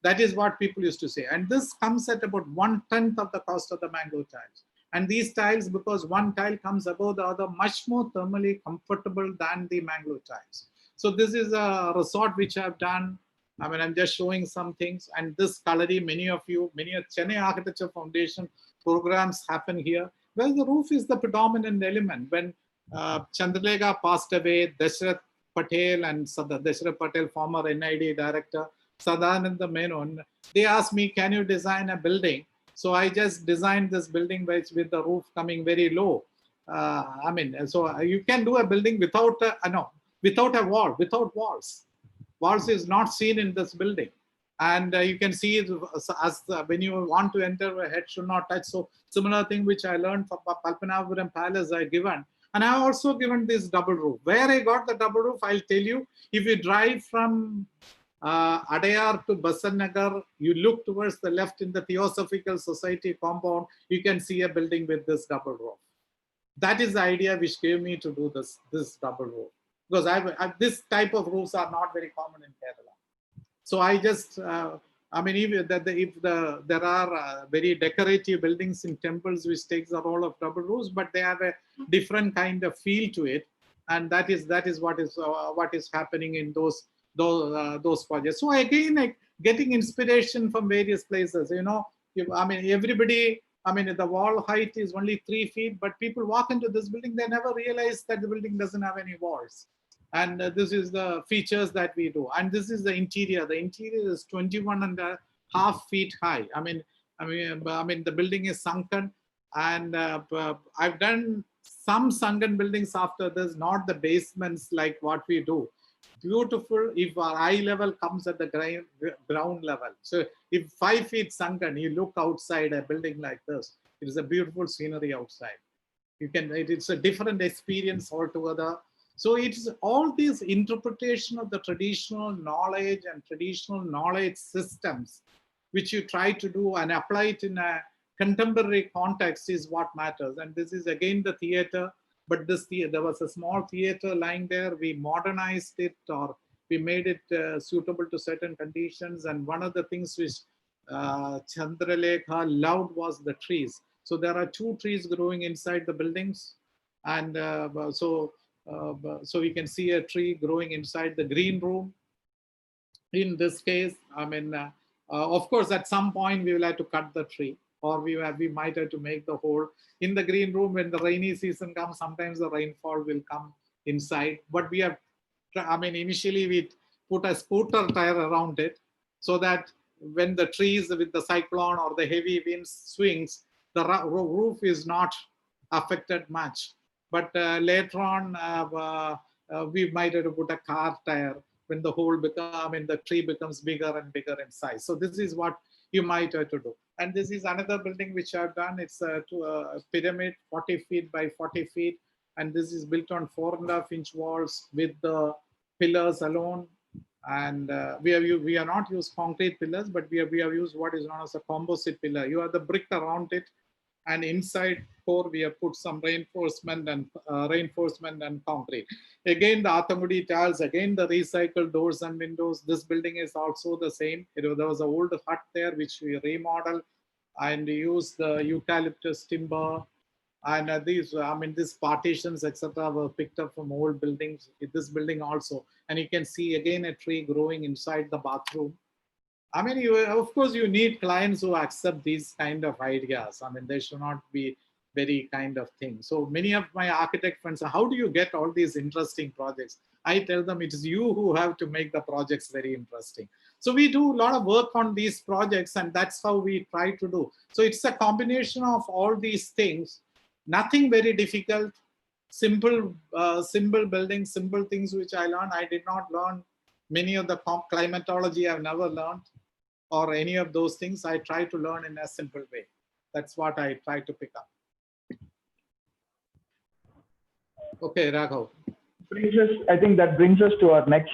That is what people used to say. And this comes at about 1/10 of the cost of the Mangalore tiles. And these tiles, because one tile comes above the other, much more thermally comfortable than the Mangalore tiles. So this is a resort which I've done. I'm just showing some things. And this gallery, many of Chennai Architecture Foundation programs happen here, where the roof is the predominant element. When Chandralekha passed away, Dashrath Patel and Dashrath Patel, former NID director, Sadananda Menon, they asked me, can you design a building? So I just designed this building with the roof coming very low. So you can do a building without a wall, without walls. Walls is not seen in this building. And you can see it when you want to enter, a head should not touch. So similar thing which I learned from Palpanapuram Palace I given. And I have also given this double roof. Where I got the double roof, I'll tell you. If you drive from Adayar to Basan Nagar, you look towards the left in the Theosophical Society compound, you can see a building with this double roof. That is the idea which gave me to do this double roof. Because this type of roofs are not very common in Kerala. So I just, I mean, if there are very decorative buildings in temples which takes the role of double roofs, but they have a different kind of feel to it, and that is what is happening in those projects. So again, like getting inspiration from various places. You know, I mean, everybody. I mean, the wall height is only 3 feet, but people walk into this building, they never realize that the building doesn't have any walls. And this is the features that we do. And this is the interior. The interior is 21.5 feet high. I mean, the building is sunken, and I've done some sunken buildings after this, not the basements like what we do. Beautiful if our eye level comes at the ground level. So if 5 feet sunken, you look outside a building like this, it is a beautiful scenery outside. It's a different experience altogether. So it's all this interpretation of the traditional knowledge and traditional knowledge systems, which you try to do and apply it in a contemporary context is what matters. And this is again the theater. But there was a small theater lying there. We modernized it, or we made it suitable to certain conditions. And one of the things which Chandralekha loved was the trees. So there are 2 trees growing inside the buildings. And so we can see a tree growing inside the green room. In this case, I mean, of course, at some point we will have to cut the tree, or we might have to make the hole in the green room. When the rainy season comes, sometimes the rainfall will come inside. But we have, I mean, initially we put a scooter tire around it, so that when the trees with the cyclone or the heavy winds swings, the roof is not affected much. But later on, we might have to put a car tire when the the tree becomes bigger and bigger in size. So this is what you might have to do. And this is another building which I've done. It's a pyramid, 40 feet by 40 feet. And this is built on 4.5-inch walls with the pillars alone. And we have not used concrete pillars, but we have used what is known as a composite pillar. You have the brick around it, and inside core we have put some reinforcement and concrete. Again, the Athamudi tiles, again the recycled doors and windows. This building is also the same. There was an old hut there which we remodeled and used the eucalyptus timber. And these partitions, etc., were picked up from old buildings. This building also, and you can see again a tree growing inside the bathroom. I mean, of course, you need clients who accept these kind of ideas. I mean, they should not be very kind of thing. So many of my architect friends say, how do you get all these interesting projects? I tell them it is you who have to make the projects very interesting. So we do a lot of work on these projects, and that's how we try to do. So it's a combination of all these things. Nothing very difficult, simple building, simple things which I learned. I did not learn many of the climatology I've never learned, or any of those things. I try to learn in a simple way. That's what I try to pick up. Okay, Raghav. I think that brings us to our next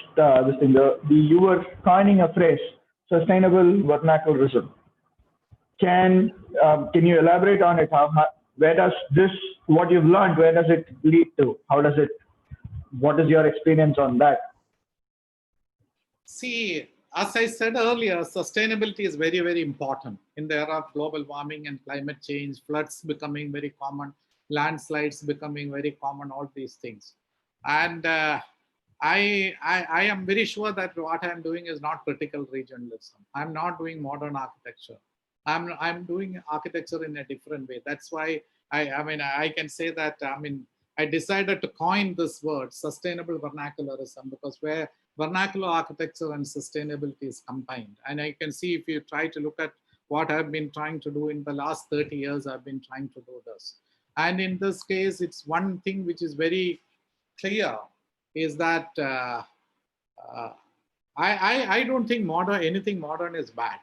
thing. You were coining a phrase, sustainable vernacularism. Can you elaborate on it? Where does what you've learned, where does it lead to? What is your experience on that? See, as I said earlier, sustainability is very, very important in the era of global warming and climate change, floods becoming very common, landslides becoming very common, all these things. And I am very sure that what I'm doing is not critical regionalism. I'm not doing modern architecture. I'm doing architecture in a different way. That's why I can say that, I decided to coin this word, sustainable vernacularism, because where vernacular architecture and sustainability is combined. And I can see, if you try to look at what I've been trying to do in the last 30 years, I've been trying to do this. And in this case, it's one thing which is very clear, is that I don't think anything modern is bad.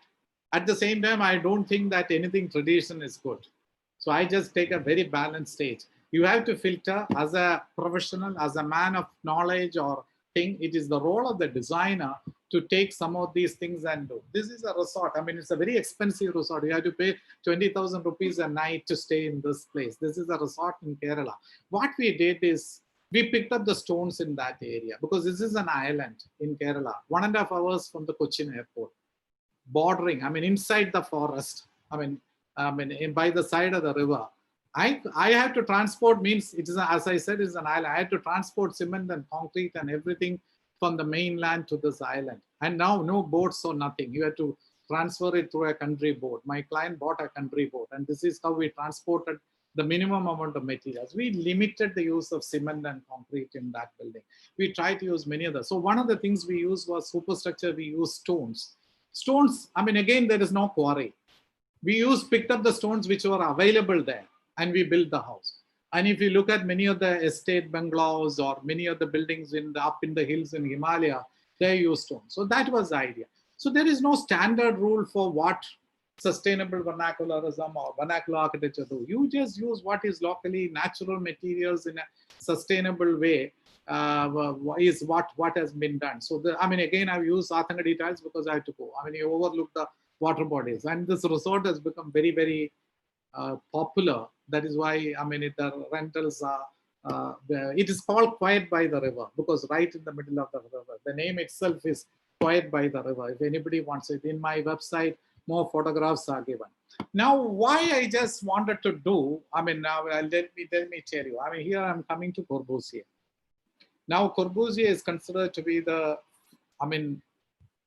At the same time, I don't think that anything tradition is good. So I just take a very balanced stage. You have to filter as a professional, as a man of knowledge or thing. It is the role of the designer to take some of these things and do. This is a resort. I mean, it's a very expensive resort. You have to pay 20,000 rupees a night to stay in this place. This is a resort in Kerala. What we did is we picked up the stones in that area because this is an island in Kerala, 1.5 hours from the Cochin airport, bordering, I mean, inside the forest, I mean, by the side of the river. I have to transport, means it is, as I said, it's an island. I had to transport cement and concrete and everything from the mainland to this island. And now no boats or nothing. You have to transfer it through a country boat. My client bought a country boat, and this is how we transported the minimum amount of materials. We limited the use of cement and concrete in that building. We tried to use many others. So one of the things we used was superstructure. We used stones. Stones, I mean, again, there is no quarry. We picked up the stones which were available there, and we built the house. And if you look at many of the estate bungalows or many of the buildings up in the hills in Himalaya, they use stone. So that was the idea. So there is no standard rule for what sustainable vernacularism or vernacular architecture do. You just use what is locally natural materials in a sustainable way. Is what has been done. So I mean, again, I've used Athangadi tiles because I had to go. I mean, you overlook the water bodies, and this resort has become very, very popular. That is why, I mean, the rentals are, it is called Quiet by the River because right in the middle of the river. The name itself is Quiet by the River. If anybody wants it, in my website, more photographs are given. Now, why I just wanted to do, I mean, now let me tell you. I mean, here I'm coming to Corbusier. Now, Corbusier is considered to be the, I mean,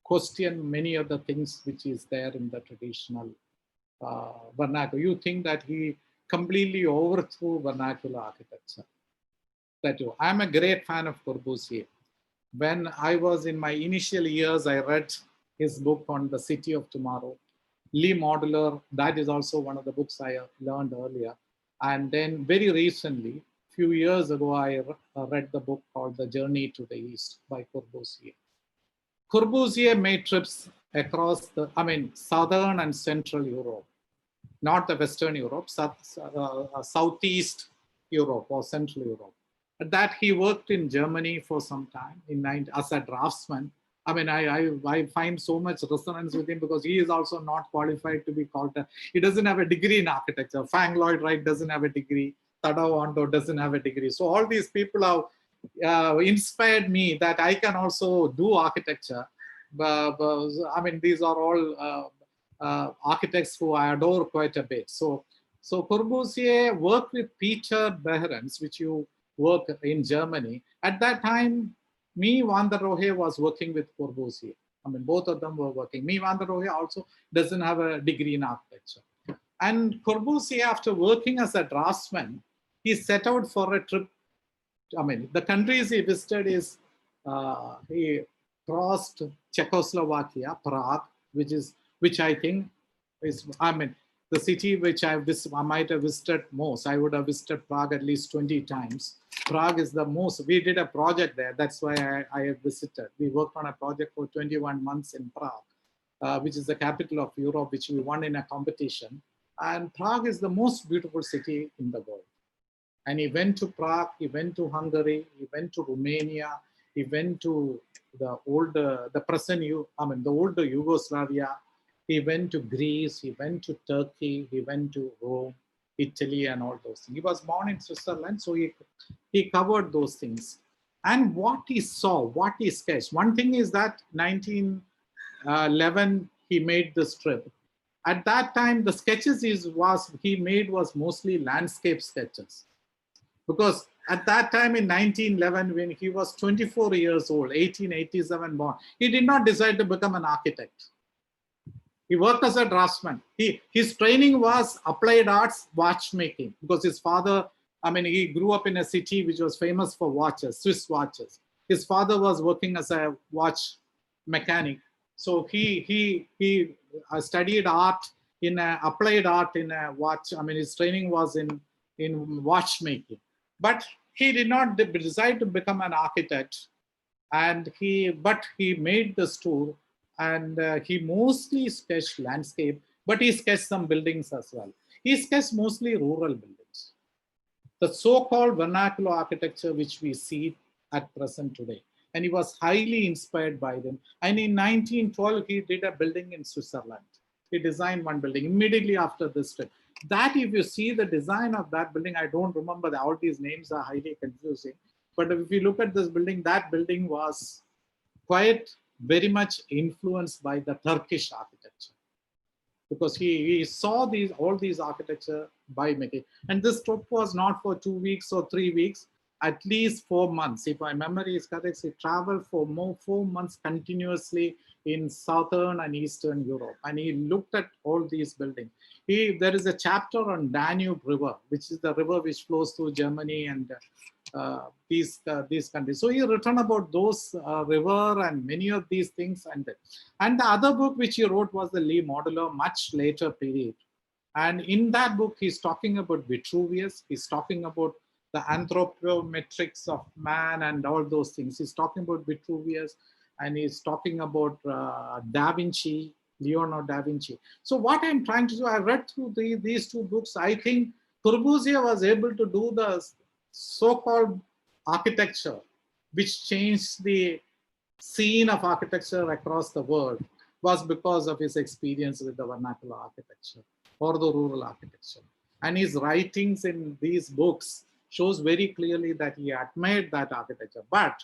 question many of the things which is there in the traditional vernacular. You think that he completely overthrew vernacular architecture. I'm a great fan of Corbusier. When I was in my initial years, I read his book on the city of tomorrow. Lee Modular, that is also one of the books I learned earlier. And then very recently, few years ago, I read the book called The Journey to the East by Corbusier. Corbusier made trips across the, I mean, Southern and Central Europe, not the Western Europe, Southeast Europe or Central Europe. At that, he worked in Germany for some time as a draftsman. I mean, I find so much resonance with him because he is also not qualified to be called he doesn't have a degree in architecture. Frank Lloyd Wright doesn't have a degree. Tadao Ando doesn't have a degree. So all these people have inspired me that I can also do architecture. I mean, these are all architects who I adore quite a bit. So Corbusier worked with Peter Behrens, which you work in Germany. At that time, Me Van der Rohe was working with Corbusier. I mean, both of them were working. Me Van der Rohe also doesn't have a degree in architecture. And Corbusier, after working as a draftsman, he set out for a trip. I mean, the countries he visited is, he crossed Czechoslovakia, Prague, which I think is, I mean, the city which I might have visited most. I would have visited Prague at least 20 times. Prague is the most, we did a project there. That's why I have visited. We worked on a project for 21 months in Prague, which is the capital of Europe, which we won in a competition. And Prague is the most beautiful city in the world. And he went to Prague, he went to Hungary, he went to Romania, he went to the older Yugoslavia, he went to Greece, he went to Turkey, he went to Rome, Italy, and all those things. He was born in Switzerland, so he covered those things. And what he saw, what he sketched, one thing is that 1911, he made this trip. At that time, the sketches he made was mostly landscape sketches. Because at that time in 1911, when he was 24 years old, 1887 born, he did not decide to become an architect. He worked as a draftsman. His training was applied arts watchmaking because his father, I mean, he grew up in a city which was famous for watches, Swiss watches. His father was working as a watch mechanic. So he studied art applied art in a watch. I mean, his training was in watchmaking. But he did not decide to become an architect. And but he made this tour, and he mostly sketched landscape, but he sketched some buildings as well. He sketched mostly rural buildings, the so-called vernacular architecture which we see at present today. And he was highly inspired by them. And in 1912, he did a building in Switzerland. He designed one building immediately after this trip. That, if you see the design of that building, I don't remember, all these names are highly confusing. But if you look at this building, that building was quite very much influenced by the Turkish architecture, because he saw all these architecture by making. And this trip was not for 2 weeks or 3 weeks, at least 4 months. If my memory is correct, he traveled for 4 months continuously in Southern and Eastern Europe. And he looked at all these buildings. There is a chapter on Danube River, which is the river which flows through Germany and these countries. So he written about those river and many of these things. And the other book which he wrote was the Lee Modular, much later period. And in that book, he's talking about Vitruvius. He's talking about the anthropometrics of man and all those things. He's talking about Vitruvius, and he's talking about Da Vinci, Leonardo da Vinci. So what I'm trying to do, I read through these two books. I think Corbusier was able to do the so-called architecture, which changed the scene of architecture across the world, was because of his experience with the vernacular architecture or the rural architecture. And his writings in these books shows very clearly that he admired that architecture. But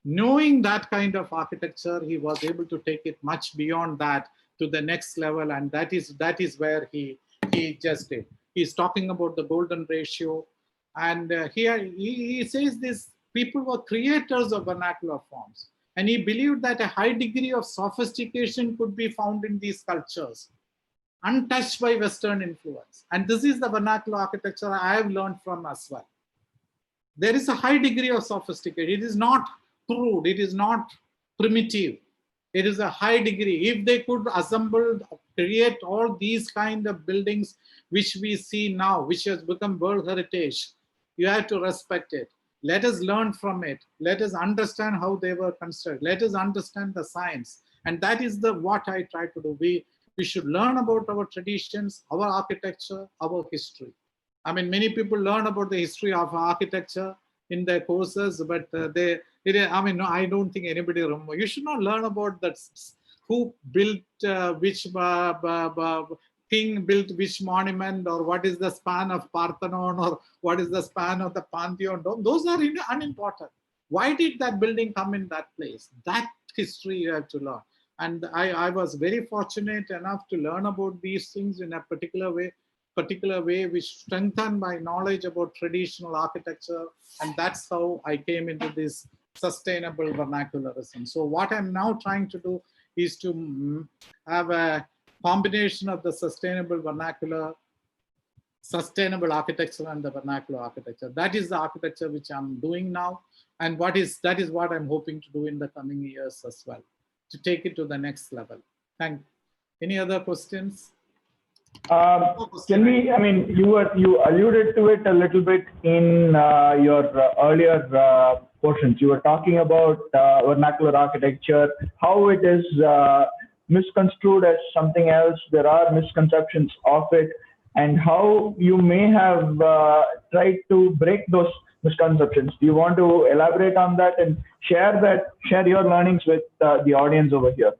knowing that kind of architecture, he was able to take it much beyond that to the next level. And that is where he just did. He's talking about the golden ratio. And here he says this: people were creators of vernacular forms. And he believed that a high degree of sophistication could be found in these cultures, untouched by Western influence. And this is the vernacular architecture I have learned from as well. There is a high degree of sophistication. It is not crude. It is not primitive. It is a high degree. If they could assemble, create all these kind of buildings which we see now, which has become World Heritage, you have to respect it. Let us learn from it. Let us understand how they were constructed. Let us understand the science. And that is what I try to do. We should learn about our traditions, our architecture, our history. I mean, many people learn about the history of architecture in their courses, but no, I don't think anybody remember. You should not learn about that, who built which king built which monument, or what is the span of Parthenon, or what is the span of the Pantheon Dome. Those are unimportant. Why did that building come in that place? That history you have to learn. And I was very fortunate enough to learn about these things in a particular way, which strengthened my knowledge about traditional architecture. And that's how I came into this sustainable vernacularism. So what I'm now trying to do is to have a combination of the sustainable architecture and the vernacular architecture. That is the architecture which I'm doing now. And that is what I'm hoping to do in the coming years as well, to take it to the next level. Any other questions? Can we, I mean, you alluded to it a little bit in your earlier portions. You were talking about vernacular architecture, how it is misconstrued as something else. There are misconceptions of it, and how you may have tried to break those misconceptions. Do you want to elaborate on that and share your learnings with the audience over here?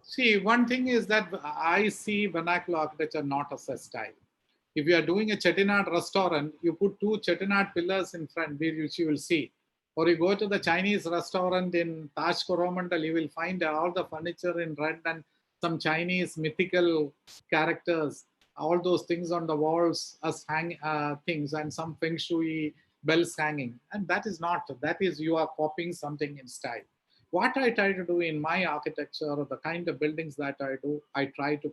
See, one thing is that I see vernacular architecture not as a style. If you are doing a Chettinad restaurant, you put 2 Chettinad pillars in front, which you will see. Or you go to the Chinese restaurant in Taj Coromandel, you will find all the furniture in red and some Chinese mythical characters, all those things on the walls as things, and some feng shui bells hanging. And that is you are copying something in style. What I try to do in my architecture, or the kind of buildings that I do, I try to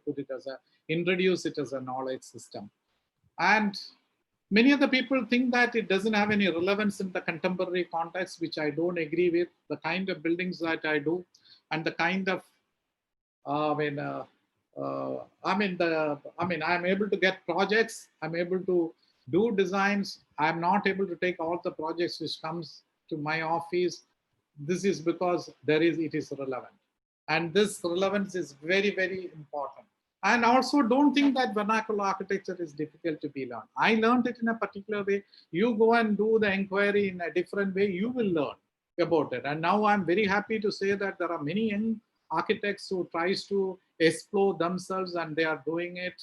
introduce it as a knowledge system. And many of the people think that it doesn't have any relevance in the contemporary context, which I don't agree with. The kind of buildings that I do, and the kind of, I'm able to get projects. I'm able to do designs. I'm not able to take all the projects which comes to my office. This is because it is relevant. And this relevance is very, very important. And also don't think that vernacular architecture is difficult to be learned. I learned it in a particular way. You go and do the inquiry in a different way, you will learn about it. And now I'm very happy to say that there are many young architects who tries to explore themselves, and they are doing it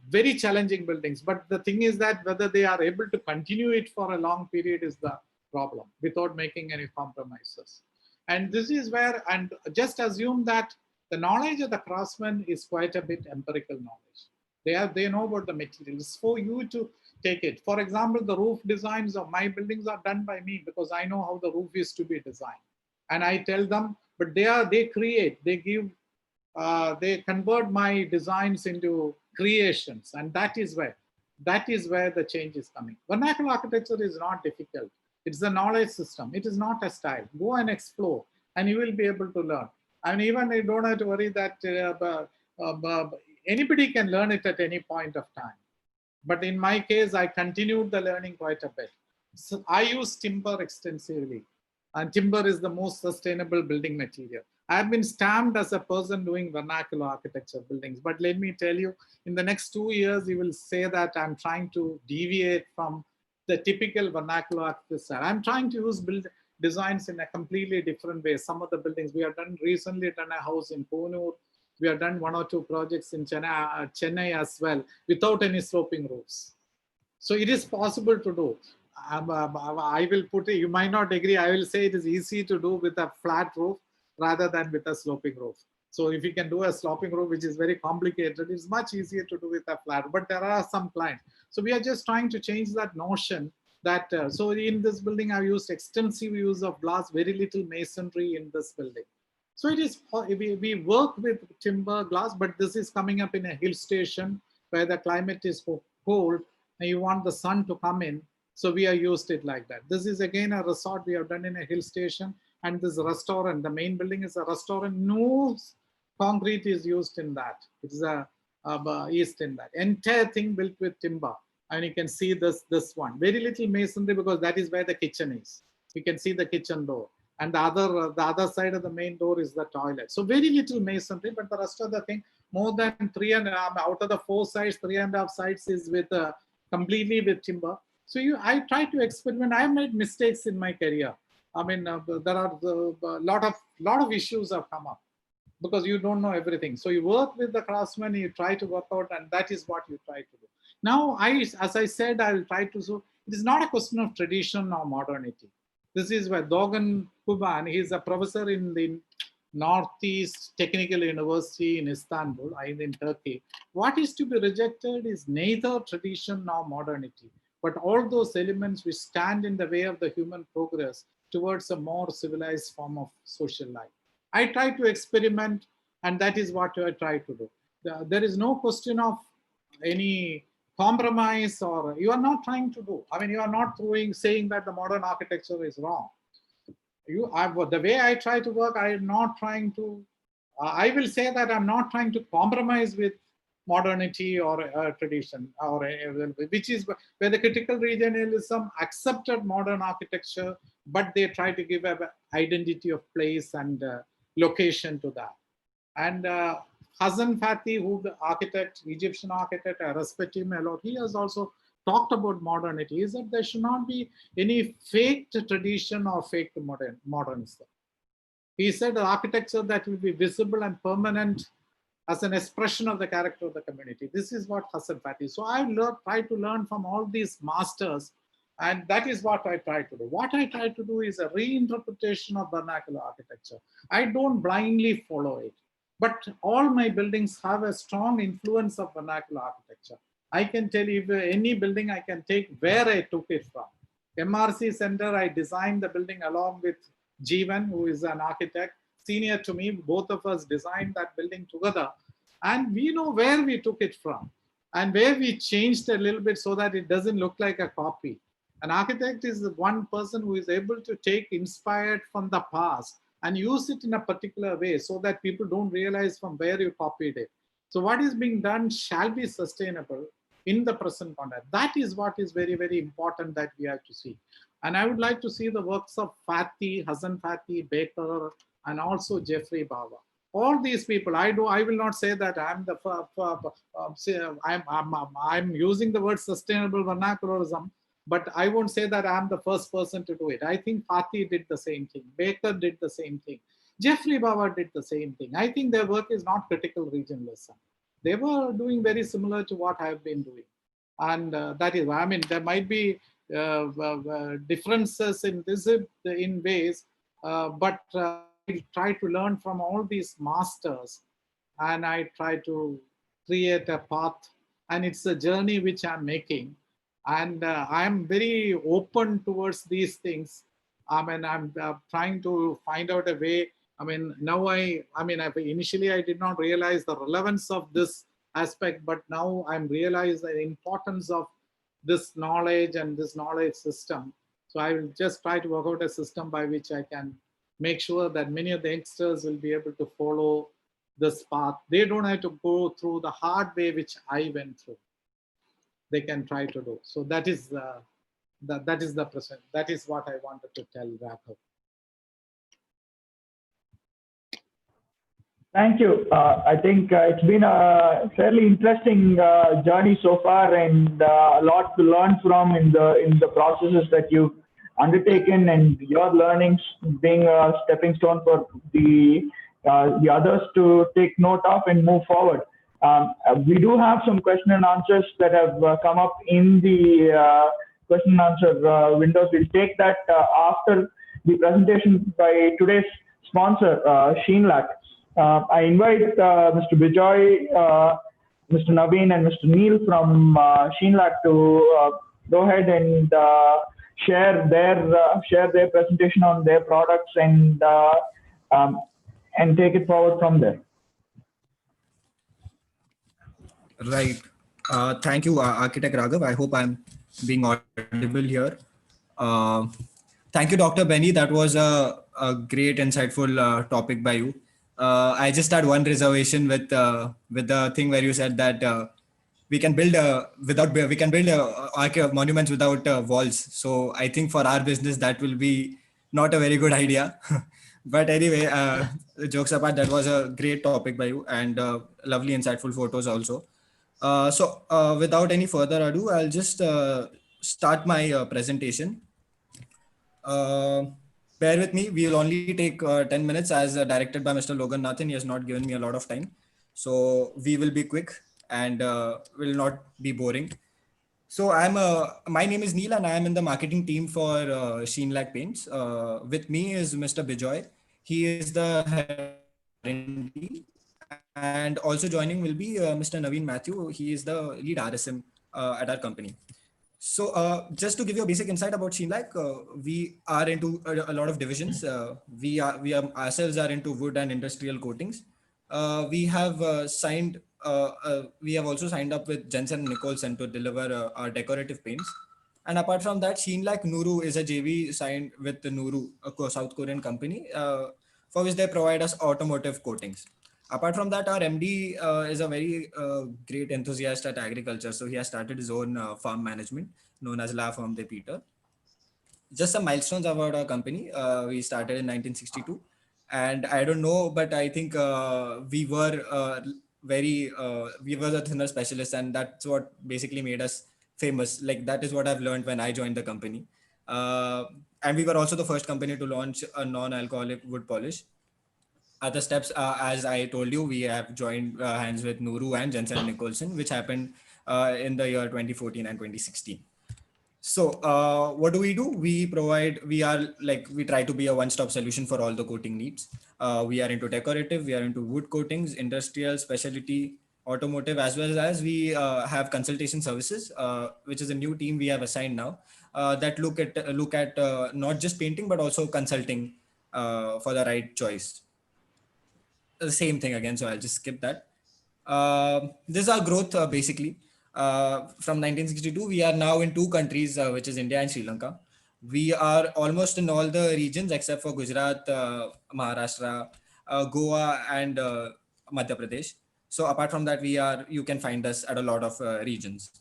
very challenging buildings. But the thing is that whether they are able to continue it for a long period is the problem, without making any compromises. And this is where, and just assume that the knowledge of the craftsman is quite a bit empirical knowledge. They know about the materials for you to take it. For example, the roof designs of my buildings are done by me because I know how the roof is to be designed. And I tell them, but they create, they give, they convert my designs into creations. And that is where the change is coming. Vernacular architecture is not difficult. It's a knowledge system. It is not a style. Go and explore, and you will be able to learn. And even you don't have to worry that anybody can learn it at any point of time. But in my case, I continued the learning quite a bit. So I use timber extensively, and timber is the most sustainable building material. I've been stamped as a person doing vernacular architecture buildings, but let me tell you, in the next 2 years, you will say that I'm trying to deviate from the typical vernacular architecture. I'm trying to use designs in a completely different way. Some of the buildings we have recently done a house in Konur. We have done 1 or 2 projects in Chennai as well, without any sloping roofs. So it is possible to do. I will put it, you might not agree, I will say it is easy to do with a flat roof rather than with a sloping roof. So if you can do a sloping roof, which is very complicated, it's much easier to do with a flat, but there are some clients. So we are just trying to change that notion that, so in this building, I've used extensive use of glass, very little masonry in this building. So it is, we work with timber glass, but this is coming up in a hill station where the climate is cold and you want the sun to come in. So we are used it like that. This is again a resort we have done in a hill station, and this restaurant, the main building is a restaurant. No concrete is used in that. It is used in that. Entire thing built with timber. And you can see this one. Very little masonry because that is where the kitchen is. You can see the kitchen door. And the other side of the main door is the toilet. So very little masonry, but the rest of the thing, more than 3.5 out of the 4 sides, 3.5 sides is with completely with timber. So I try to experiment. I have made mistakes in my career. I mean, there are a lot of issues have come up because you don't know everything. So you work with the craftsman, you try to work out, and that is what you try to do. Now, as I said, I will try to. So it is not a question of tradition or modernity. This is where Dogan Kuban, he is a professor in the Northeast Technical University in Istanbul, in Turkey. What is to be rejected is neither tradition nor modernity, but all those elements which stand in the way of the human progress towards a more civilized form of social life. I try to experiment, and that is what I try to do. There is no question of any compromise, or you are not trying to do. I mean, you are not saying that the modern architecture is wrong. The way I try to work, I am not trying to, I will say that I'm not trying to compromise with modernity or tradition, or which is where the critical regionalism accepted modern architecture, but they try to give an identity of place and location to that. And Hassan Fatih, who the architect, Egyptian architect, I respect him a lot. He has also talked about modernity. Is that there should not be any faked tradition or faked modernism. He said architecture that will be visible and permanent as an expression of the character of the community. This is what Hassan Fatih. So I try to learn from all these masters, and that is what I try to do. What I try to do is a reinterpretation of vernacular architecture. I don't blindly follow it, but all my buildings have a strong influence of vernacular architecture. I can tell you any building I can take where I took it from. MRC Center, I designed the building along with Jeevan, who is an architect, senior to me. Both of us designed that building together, and we know where we took it from and where we changed a little bit so that it doesn't look like a copy. An architect is one person who is able to take inspired from the past and use it in a particular way so that people don't realize from where you copied it. So what is being done shall be sustainable, in the present context. That is what is very, very important that we have to see. And I would like to see the works of Fatih, Hassan Fatih, Baker, and also Jeffrey Baba. All these people, I will not say that I'm the, I'm using the word sustainable vernacularism, but I won't say that I'm the first person to do it. I think Fatih did the same thing. Baker did the same thing. Jeffrey Baba did the same thing. I think their work is not critical regionalism. They were doing very similar to what I've been doing. And that is, I mean, there might be differences in this in ways, but I try to learn from all these masters, and I try to create a path, and it's a journey which I'm making, and I'm very open towards these things. I mean, I'm trying to find out a way. I mean, now initially I did not realize the relevance of this aspect, but now I'm realizing the importance of this knowledge and this knowledge system. So I will just try to work out a system by which I can make sure that many of the youngsters will be able to follow this path. They don't have to go through the hard way which I went through. They can try to do. So that is the present. That is what I wanted to tell Raghav. Thank you. I think it's been a fairly interesting journey so far, and a lot to learn from in the processes that you've undertaken, and your learnings being a stepping stone for the others to take note of and move forward. We do have some question and answers that have come up in the question and answer windows. We'll take that after the presentation by today's sponsor, Sheenlac. I invite Mr. Bijoy, Mr. Naveen, and Mr. Neil from Sheenlac to go ahead and share their presentation on their products and take it forward from there. Right. Thank you, Architect Raghav. I hope I'm being audible here. Thank you, Dr. Benny. That was a great, insightful topic by you. I just had one reservation with the thing where you said that we can build monuments without walls. So I think for our business that will be not a very good idea. But anyway, jokes apart, that was a great topic by you, and lovely, insightful photos also. So without any further ado, I'll just start my presentation. Bear with me, we will only take 10 minutes as directed by Mr. Logan Nathan. He has not given me a lot of time. So we will be quick and will not be boring. So my name is Neil and I am in the marketing team for Sheenlac Paints. With me is Mr. Bijoy. He is the head of R&D. And also joining will be Mr. Naveen Matthew. He is the lead RSM at our company. So just to give you a basic insight about Sheenlac, we are into a lot of divisions. We ourselves are into wood and industrial coatings. We have also signed up with Jensen & Nicholson to deliver our decorative paints. And apart from that, Sheenlac Nuru is a JV signed with the Nuru, a South Korean company, for which they provide us automotive coatings. Apart from that, our MD is a very great enthusiast at agriculture. So he has started his own farm management known as La Farm de Peter. Just some milestones about our company. We started in 1962. And I don't know, but I think we were the thinner specialists, and that's what basically made us famous. Like that is what I've learned when I joined the company. And we were also the first company to launch a non-alcoholic wood polish. Other steps, as I told you, we have joined hands with Nuru and Jensen & Nicholson, which happened in the year 2014 and 2016. So what do? We try to be a one-stop solution for all the coating needs. We are into decorative, we are into wood coatings, industrial, specialty, automotive, as well as we have consultation services, which is a new team we have assigned now that look at not just painting, but also consulting for the right choice. The same thing again, so I'll just skip that. This is our growth basically. From 1962, we are now in 2 countries, which is India and Sri Lanka. We are almost in all the regions except for Gujarat, Maharashtra, Goa, and Madhya Pradesh. So apart from that, you can find us at a lot of regions.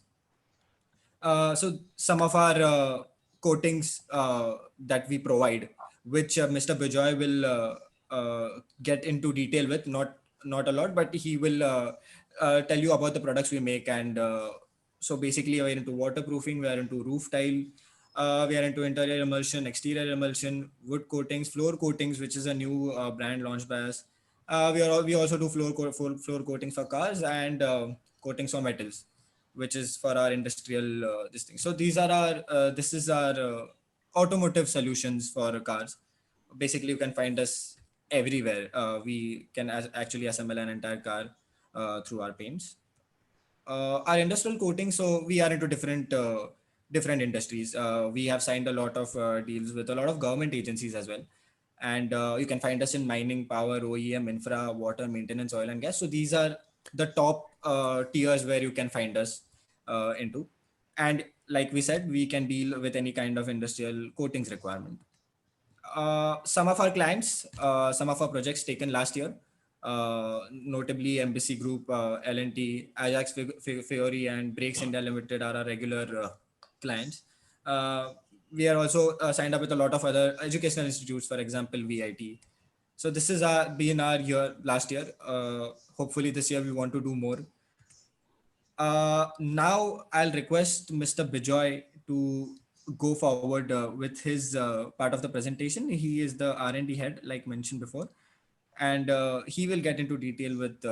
So some of our coatings that we provide, which Mr. Bijoy will get into detail with, not a lot, but he will tell you about the products we make. And so basically we're into waterproofing, we are into roof tile, we are into interior emulsion, exterior emulsion, wood coatings, floor coatings, which is a new brand launched by us. We also do floor coatings for cars, and coatings for metals, which is for our industrial this thing. So these are our this is our automotive solutions for cars. Basically, you can find us everywhere. We can actually assemble an entire car through our paints. Our industrial coating, so we are into different industries. We have signed a lot of deals with a lot of government agencies as well, and you can find us in mining, power, OEM, infra, water, maintenance, oil and gas. So these are the top tiers where you can find us into. And like we said, we can deal with any kind of industrial coatings requirement. Some of our clients, some of our projects taken last year, notably Embassy Group, L&T, Ajax Fiori, and Brakes India Limited are our regular clients. We are also signed up with a lot of other educational institutes, for example, VIT. So this is been our year last year. Hopefully this year we want to do more. Now I'll request Mr. Bijoy to go forward with his part of the presentation. He is the R&D head, like mentioned before, and he will get into detail with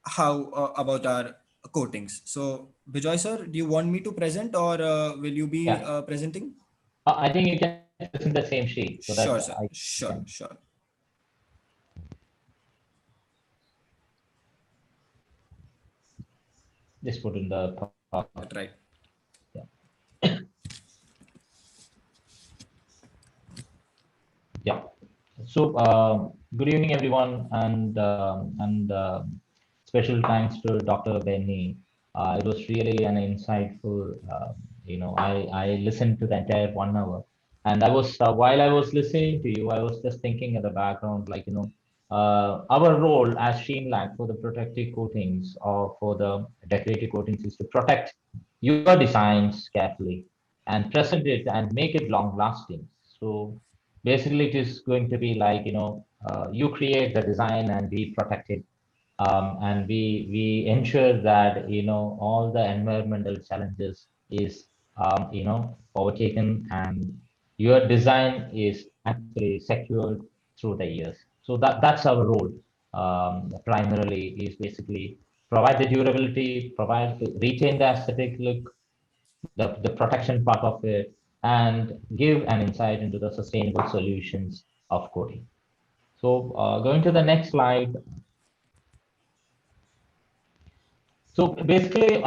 how about our coatings. So Bijoy sir, do you want me to present, or will you be presenting? I think you can present the same sheet so Sure, that sir. I Sure, can sure. just put in the Right. yeah. Yeah. So good evening, everyone, and special thanks to Dr. Benny. It was really an insightful. I listened to the entire 1 hour, and I was while I was listening to you, I was just thinking in the background, like our role as Sheenlag for the protective coatings or for the decorative coatings is to protect your designs carefully and present it and make it long lasting. So basically, it is going to be like you create the design and we protect it, and we ensure that all the environmental challenges is overtaken, and your design is actually secured through the years. So that's our role. Primarily is basically provide the durability, retain the aesthetic look, the protection part of it, and give an insight into the sustainable solutions of coating. So going to the next slide. So basically,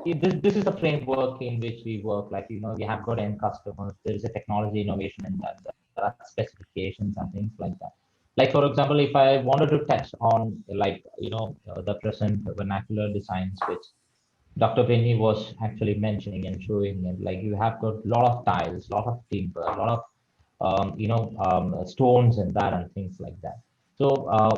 this is a framework in which we work. Like we have got end customers. There is a technology innovation in that. There are specifications and things like that. Like for example, if I wanted to touch on the present vernacular designs, which Dr. Benny was actually mentioning and showing it, like you have got a lot of tiles, a lot of timber, a lot of stones and that and things like that. So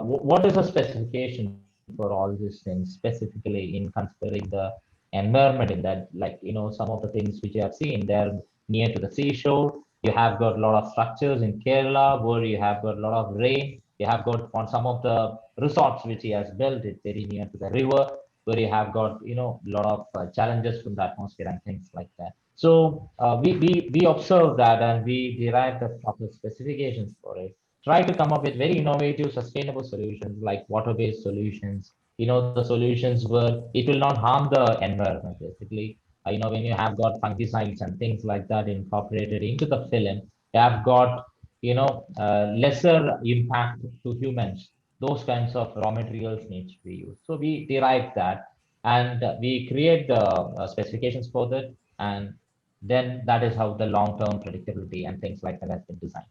what is a specification for all these things, specifically in considering the environment in that, like some of the things which you have seen, they're near to the seashore. You have got a lot of structures in Kerala where you have got a lot of rain. You have got on some of the resorts which he has built it very near to the river, where you have got a lot of challenges from the atmosphere and things like that. So we observe that and we derive the proper specifications for it. Try to come up with very innovative, sustainable solutions like water-based solutions. The solutions where it will not harm the environment. Basically, when you have got fungicides and things like that incorporated into the film, you have got lesser impact to humans. Those kinds of raw materials need to be used. So we derive that and we create the specifications for that, and then that is how the long-term predictability and things like that has been designed.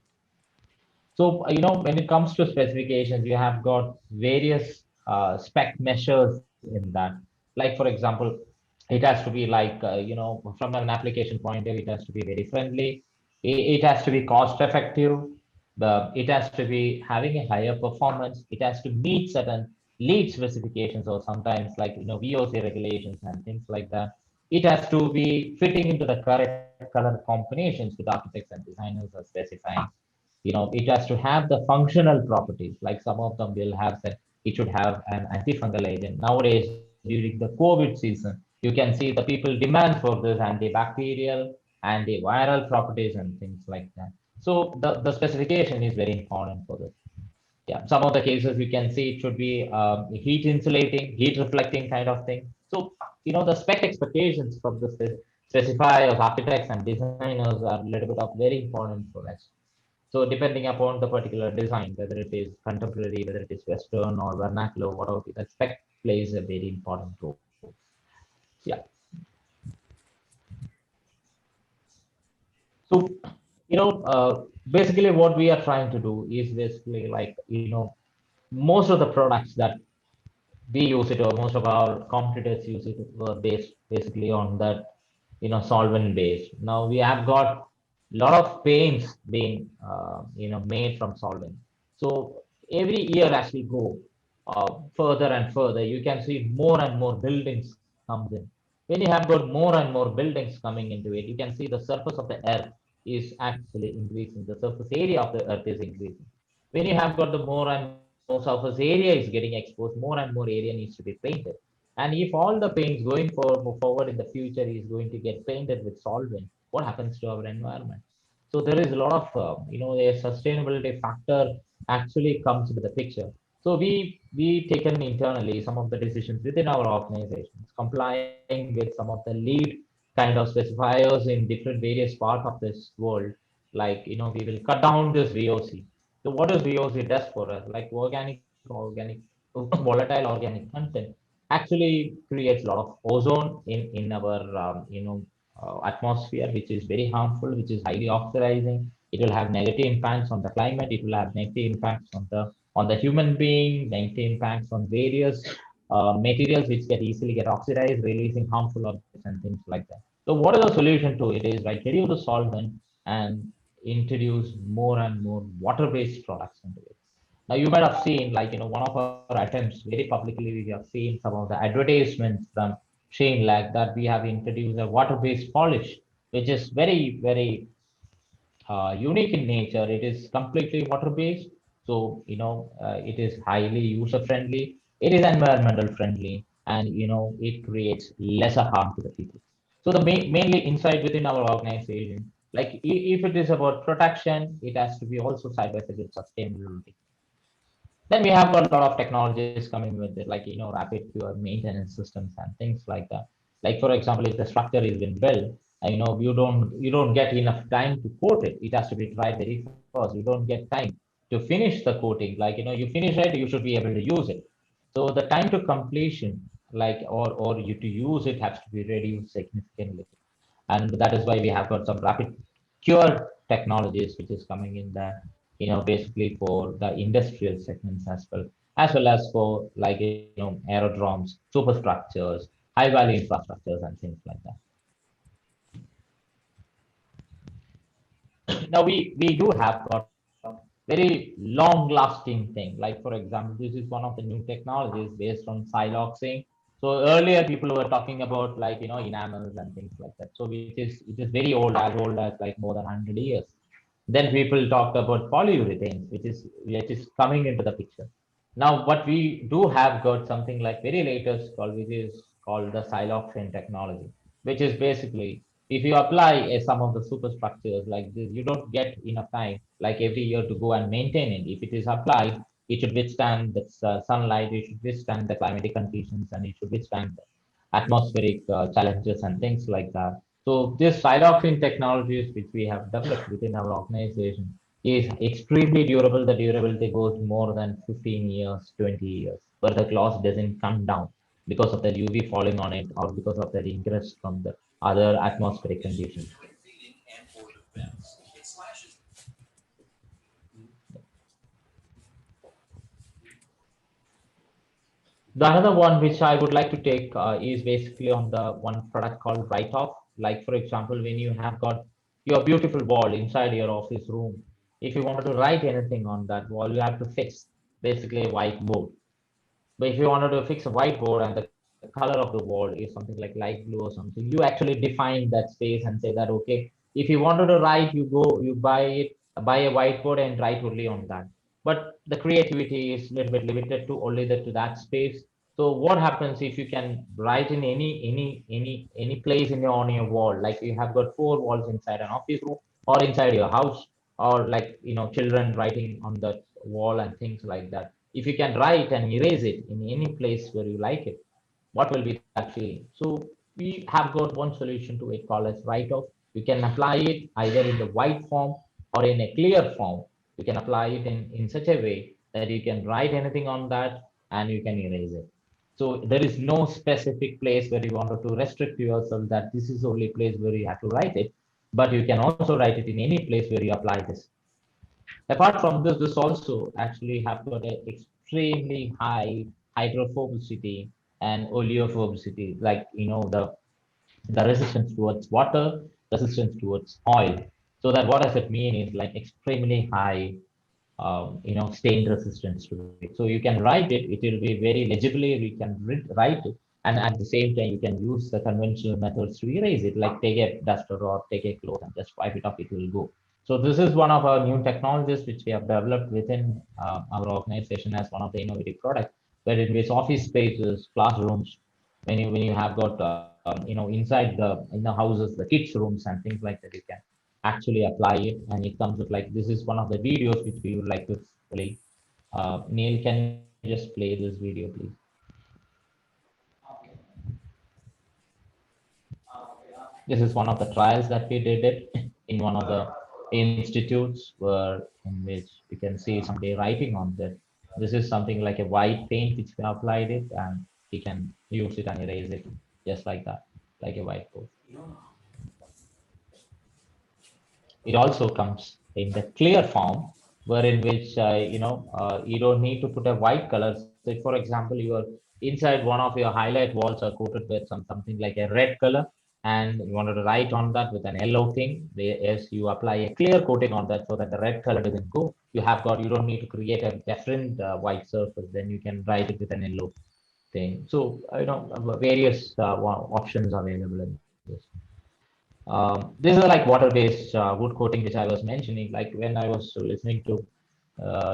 So, when it comes to specifications, you have got various spec measures in that. Like, for example, it has to be like, from an application point of view, it has to be very friendly. It has to be cost effective. It has to be having a higher performance. It has to meet certain lead specifications or sometimes like, VOC regulations and things like that. it has to be fitting into the correct color combinations with architects and designers are specifying. It has to have the functional properties, like some of them will have said it should have an antifungal agent. Nowadays, during the COVID season, you can see the people demand for this antibacterial, antiviral properties and things like that. So the specification is very important for this. Yeah, some of the cases we can see it should be heat insulating, heat reflecting kind of thing. So, the spec expectations from the specifiers, architects and designers are a little bit of very important for us. So depending upon the particular design, whether it is contemporary, whether it is Western or vernacular, whatever, the spec plays a very important role. Yeah. So, basically what we are trying to do is basically like, most of the products that we use it, or most of our competitors use it, were based basically on that, solvent base. Now we have got a lot of paints being, made from solvent. So every year as we go further and further, you can see more and more buildings comes in. When you have got more and more buildings coming into it, you can see the surface of the earth is actually increasing. The surface area of the earth is increasing. When you have got the more and more surface area is getting exposed, more and more area needs to be painted. And if all the paints going forward in the future is going to get painted with solvent, what happens to our environment? So there is a lot of, a sustainability factor actually comes into the picture. So we taken internally some of the decisions within our organizations, complying with some of the lead kind of specifiers in different various parts of this world. Like, we will cut down this VOC. So what does VOC does for us? Like volatile organic content actually creates a lot of ozone in our atmosphere, which is very harmful, which is highly oxidizing. It will have negative impacts on the climate. It will have negative impacts on the human being, negative impacts on various materials which easily get oxidized, releasing harmful objects and things like that. So what is the solution to it is like reduce the solvent and introduce more and more water-based products into it. Now you might have seen, like, one of our attempts very publicly, we have seen some of the advertisements from Shane Lag that we have introduced a water-based polish, which is very, very unique in nature. It is completely water-based, so it is highly user-friendly. It is environmental friendly, and it creates lesser harm to the people. So the mainly inside within our organization, like if it is about protection, it has to be also side by side with sustainability. Then we have got a lot of technologies coming with it, like rapid pure maintenance systems and things like that. Like for example, if the structure is been built, and you don't get enough time to coat it. It has to be dried very fast. You don't get time to finish the coating. Like you finish it, you should be able to use it. So the time to completion, like or you to use it, has to be reduced significantly. And that is why we have got some rapid cure technologies which is coming in there, basically for the industrial segments as well as for, like, aerodromes, superstructures, high value infrastructures and things like that. Now we do have got very long lasting thing. Like for example, this is one of the new technologies based on siloxane. So earlier people were talking about, like, enamels and things like that. So it is very old as like more than 100 years. Then people talked about polyurethanes, which is coming into the picture. Now what we do have got something like very latest called, which is called the siloxane technology, which is basically, if you apply some of the superstructures like this, you don't get enough time, like every year, to go and maintain it. If it is applied, it should withstand the sunlight, it should withstand the climatic conditions, and it should withstand atmospheric challenges and things like that. So this siloxane technologies which we have developed within our organization is extremely durable. The durability goes more than 15 years, 20 years, but the gloss doesn't come down because of the UV falling on it or because of the ingress from the other atmospheric conditions. The another one which I would like to take is basically on the one product called write-off. Like for example, when you have got your beautiful wall inside your office room, if you wanted to write anything on that wall, you have to fix basically a whiteboard. But if you wanted to fix a whiteboard and the color of the wall is something like light blue or something, you actually define that space and say that, okay, if you wanted to write, you buy a whiteboard and write only on that. But the creativity is a little bit limited to only to that space. So what happens if you can write in any place in on your wall, like you have got 4 walls inside an office room or inside your house, or like children writing on the wall and things like that. If you can write and erase it in any place where you like it, what will be that feeling? So we have got one solution to it called as write-off. You can apply it either in the white form or in a clear form. You can apply it in such a way that you can write anything on that and you can erase it. So there is no specific place where you wanted to restrict yourself that this is the only place where you have to write it, but you can also write it in any place where you apply this. Apart from this, this also actually have got an extremely high hydrophobicity and oleophobicity, like the resistance towards water, resistance towards oil. So that what does it mean is like extremely high, stain resistance to it. So you can write it; it will be very legibly. We can write it, and at the same time, you can use the conventional methods to erase it, like take a duster or take a cloth and just wipe it off. It will go. So this is one of our new technologies which we have developed within our organization as one of the innovative products, where in which office spaces, classrooms, when you have got inside the houses, the kids rooms and things like that, you can actually apply it, and it comes with like this is one of the videos which we would like to play. Neil, can you just play this video, please? This is one of the trials that we did it in one of the institutes where in which you can see somebody writing on that. This is something like a white paint which we applied it, and he can use it and erase it just like that, like a whiteboard. It also comes in the clear form, where in which you don't need to put a white color. So, for example, your inside one of your highlight walls are coated with something like a red color, and you wanted to write on that with an yellow thing. As you apply a clear coating on that, so that the red color doesn't go. You don't need to create a different white surface. Then you can write it with an yellow thing. So various options available in this. These are like water-based wood coating, which I was mentioning. Like when I was listening to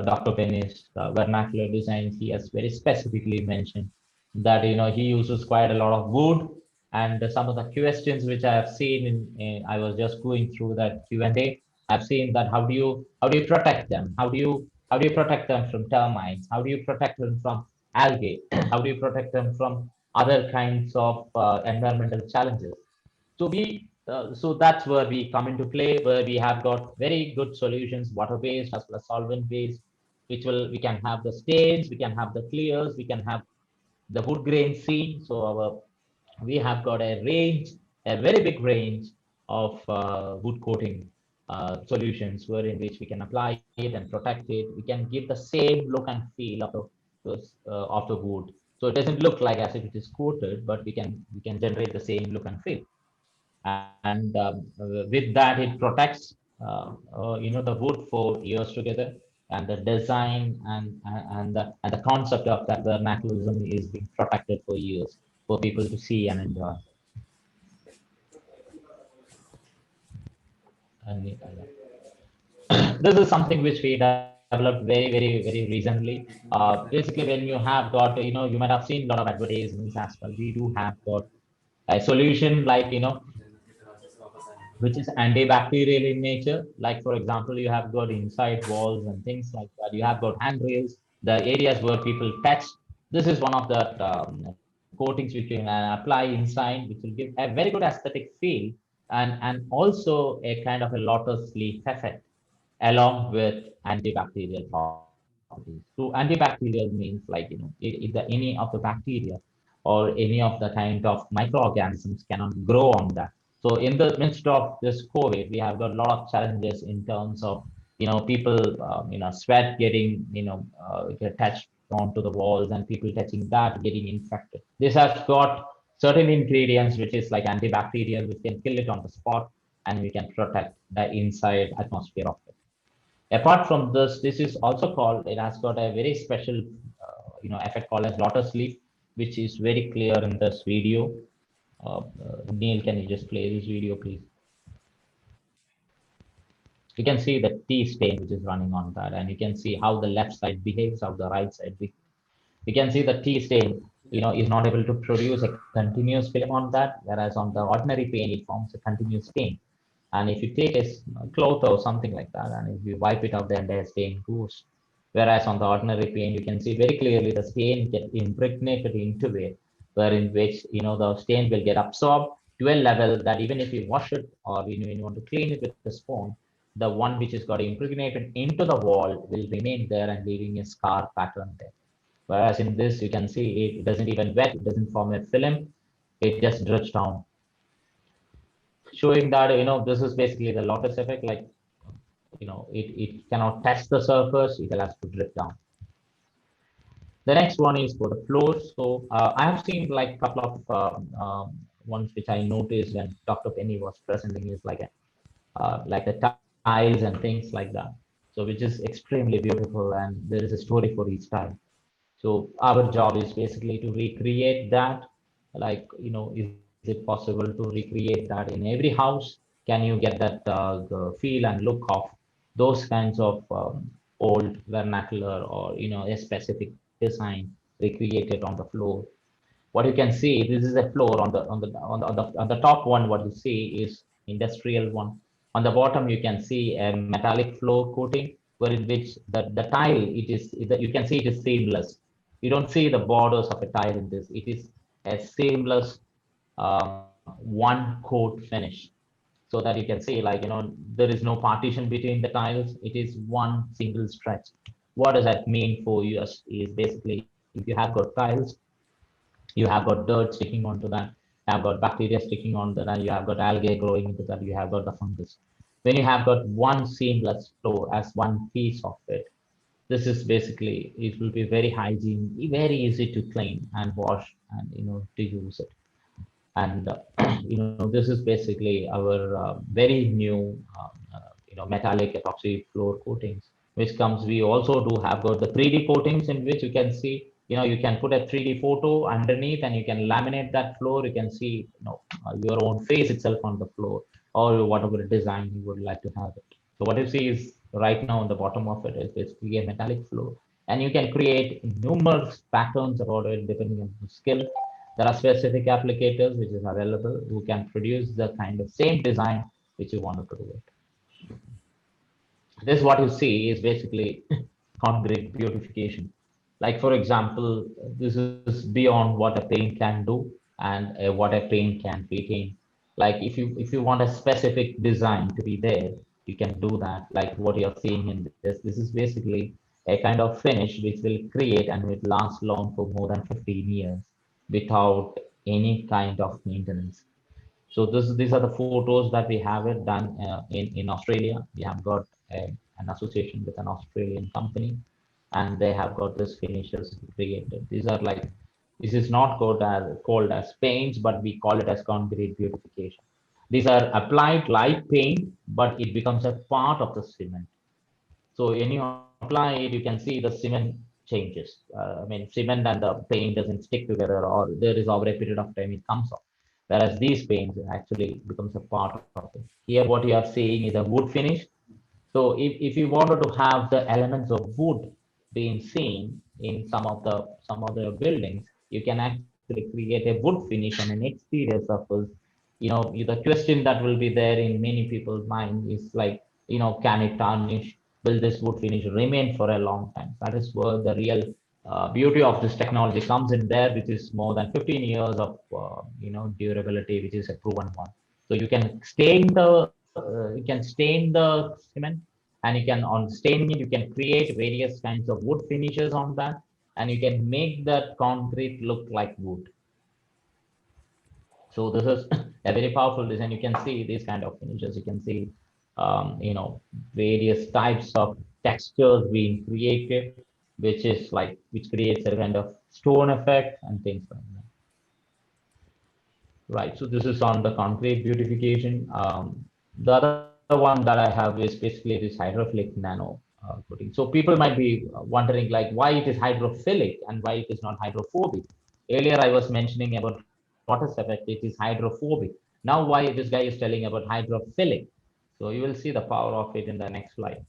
Dr. Penny's vernacular design, he has very specifically mentioned that he uses quite a lot of wood. And some of the questions which I have seen I was just going through that Q&A. I've seen that how do you protect them? How do you protect them from termites? How do you protect them from algae? How do you protect them from other kinds of environmental challenges? So that's where we come into play, where we have got very good solutions, water-based as well as solvent-based, we can have the stains, we can have the clears, we can have the wood grain scene. So we have got a very big range of wood coating solutions, where in which we can apply it and protect it. We can give the same look and feel of the wood. So it doesn't look like as if it is coated, but we can generate the same look and feel. And with that it protects the wood for years together, and the design and the concept of that vernacularism is being protected for years for people to see and enjoy. And this is something which we developed very, very, very recently. Basically, when you have got, you might have seen a lot of advertisements as well. We do have got a solution like, which is antibacterial in nature. Like, for example, you have got inside walls and things like that. You have got handrails, the areas where people touch. This is one of the coatings which you can apply inside, which will give a very good aesthetic feel, and also a kind of a lotus leaf effect along with antibacterial properties. So antibacterial means like, if any of the bacteria or any of the kind of microorganisms cannot grow on that. So in the midst of this COVID, we have got a lot of challenges in terms of, people, sweat getting, get attached onto the walls, and people touching that getting infected. This has got certain ingredients, which is like antibacterial, which can kill it on the spot, and we can protect the inside atmosphere of it. Apart from this is also called, it has got a very special, effect called as lotus leaf, which is very clear in this video. Neil, can you just play this video, please? You can see the T stain which is running on that, and you can see how the left side behaves, how the right side behaves. You can see the T stain, is not able to produce a continuous film on that, whereas on the ordinary paint, it forms a continuous stain. And if you take a cloth or something like that, and if you wipe it out, the entire stain goes. Whereas on the ordinary paint, you can see very clearly the stain get impregnated into it, wherein which, the stain will get absorbed to a level that even if you wash it or, you want to clean it with the spoon, the one which is got impregnated into the wall will remain there and leaving a scar pattern there. Whereas in this, you can see it doesn't even wet, it doesn't form a film, it just drips down. Showing that, this is basically the lotus effect, like, it cannot touch the surface, it has to drip down. The next one is for the floors. So I have seen like a couple of ones which I noticed when Dr. Penny was presenting is like the tiles and things like that. So which is extremely beautiful, and there is a story for each tile. So our job is basically to recreate that. Like, is it possible to recreate that in every house? Can you get that the feel and look of those kinds of old vernacular or, a specific design recreated on the floor? What you can see, this is a floor on the top one. What you see is industrial one. On the bottom, you can see a metallic floor coating, where in which the tile, you can see it is seamless. You don't see the borders of a tile in this. It is a seamless one coat finish, so that you can see, like, there is no partition between the tiles. It is one single stretch. What does that mean for you? Is basically, if you have got tiles, you have got dirt sticking onto that, you have got bacteria sticking on that, and you have got algae growing into that, you have got the fungus. When you have got one seamless floor as one piece of it, this is basically, it will be very hygiene, very easy to clean and wash, and to use it. And this is basically our very new metallic epoxy floor coatings, which comes, we also do have got the 3D coatings, in which you can see, you can put a 3D photo underneath and you can laminate that floor. You can see your own face itself on the floor, or whatever design you would like to have it. So what you see is right now on the bottom of it is basically a metallic floor, and you can create numerous patterns about it depending on the skill. There are specific applicators which is available who can produce the kind of same design which you wanted to do it. This, what you see is basically concrete beautification. Like, for example, this is beyond what a paint can do and what a paint can retain. Like, if you want a specific design to be there, you can do that. Like what you're seeing in this. This is basically a kind of finish which will create and will last long for more than 15 years without any kind of maintenance. So these are the photos that we have it done in Australia. We have got an association with an Australian company, and they have got this finishes created. These are like, this is not called as paints, but we call it as concrete beautification. These are applied like paint, but it becomes a part of the cement. So when you apply it, you can see the cement changes. I mean, cement and the paint doesn't stick together, or there is over a period of time it comes off. Whereas these paints actually becomes a part of it. Here, what you are seeing is a wood finish. So if you wanted to have the elements of wood being seen in some of the buildings, you can actually create a wood finish on an exterior surface. The question that will be there in many people's mind is like, can it tarnish? Will this wood finish remain for a long time? That is where the real beauty of this technology comes in there, which is more than 15 years of durability, which is a proven one. So you can stain the cement, and you can, on staining it, you can create various kinds of wood finishes on that, and you can make that concrete look like wood. So this is a very powerful design. You can see these kind of finishes. You can see, various types of textures being created, which creates a kind of stone effect and things like that. Right. So this is on the concrete beautification. The other one that I have is basically this hydrophilic nano coating. So people might be wondering, like, why it is hydrophilic and why it is not hydrophobic. Earlier, I was mentioning about water effect, it is hydrophobic. Now, why this guy is telling about hydrophilic? So you will see the power of it in the next slide.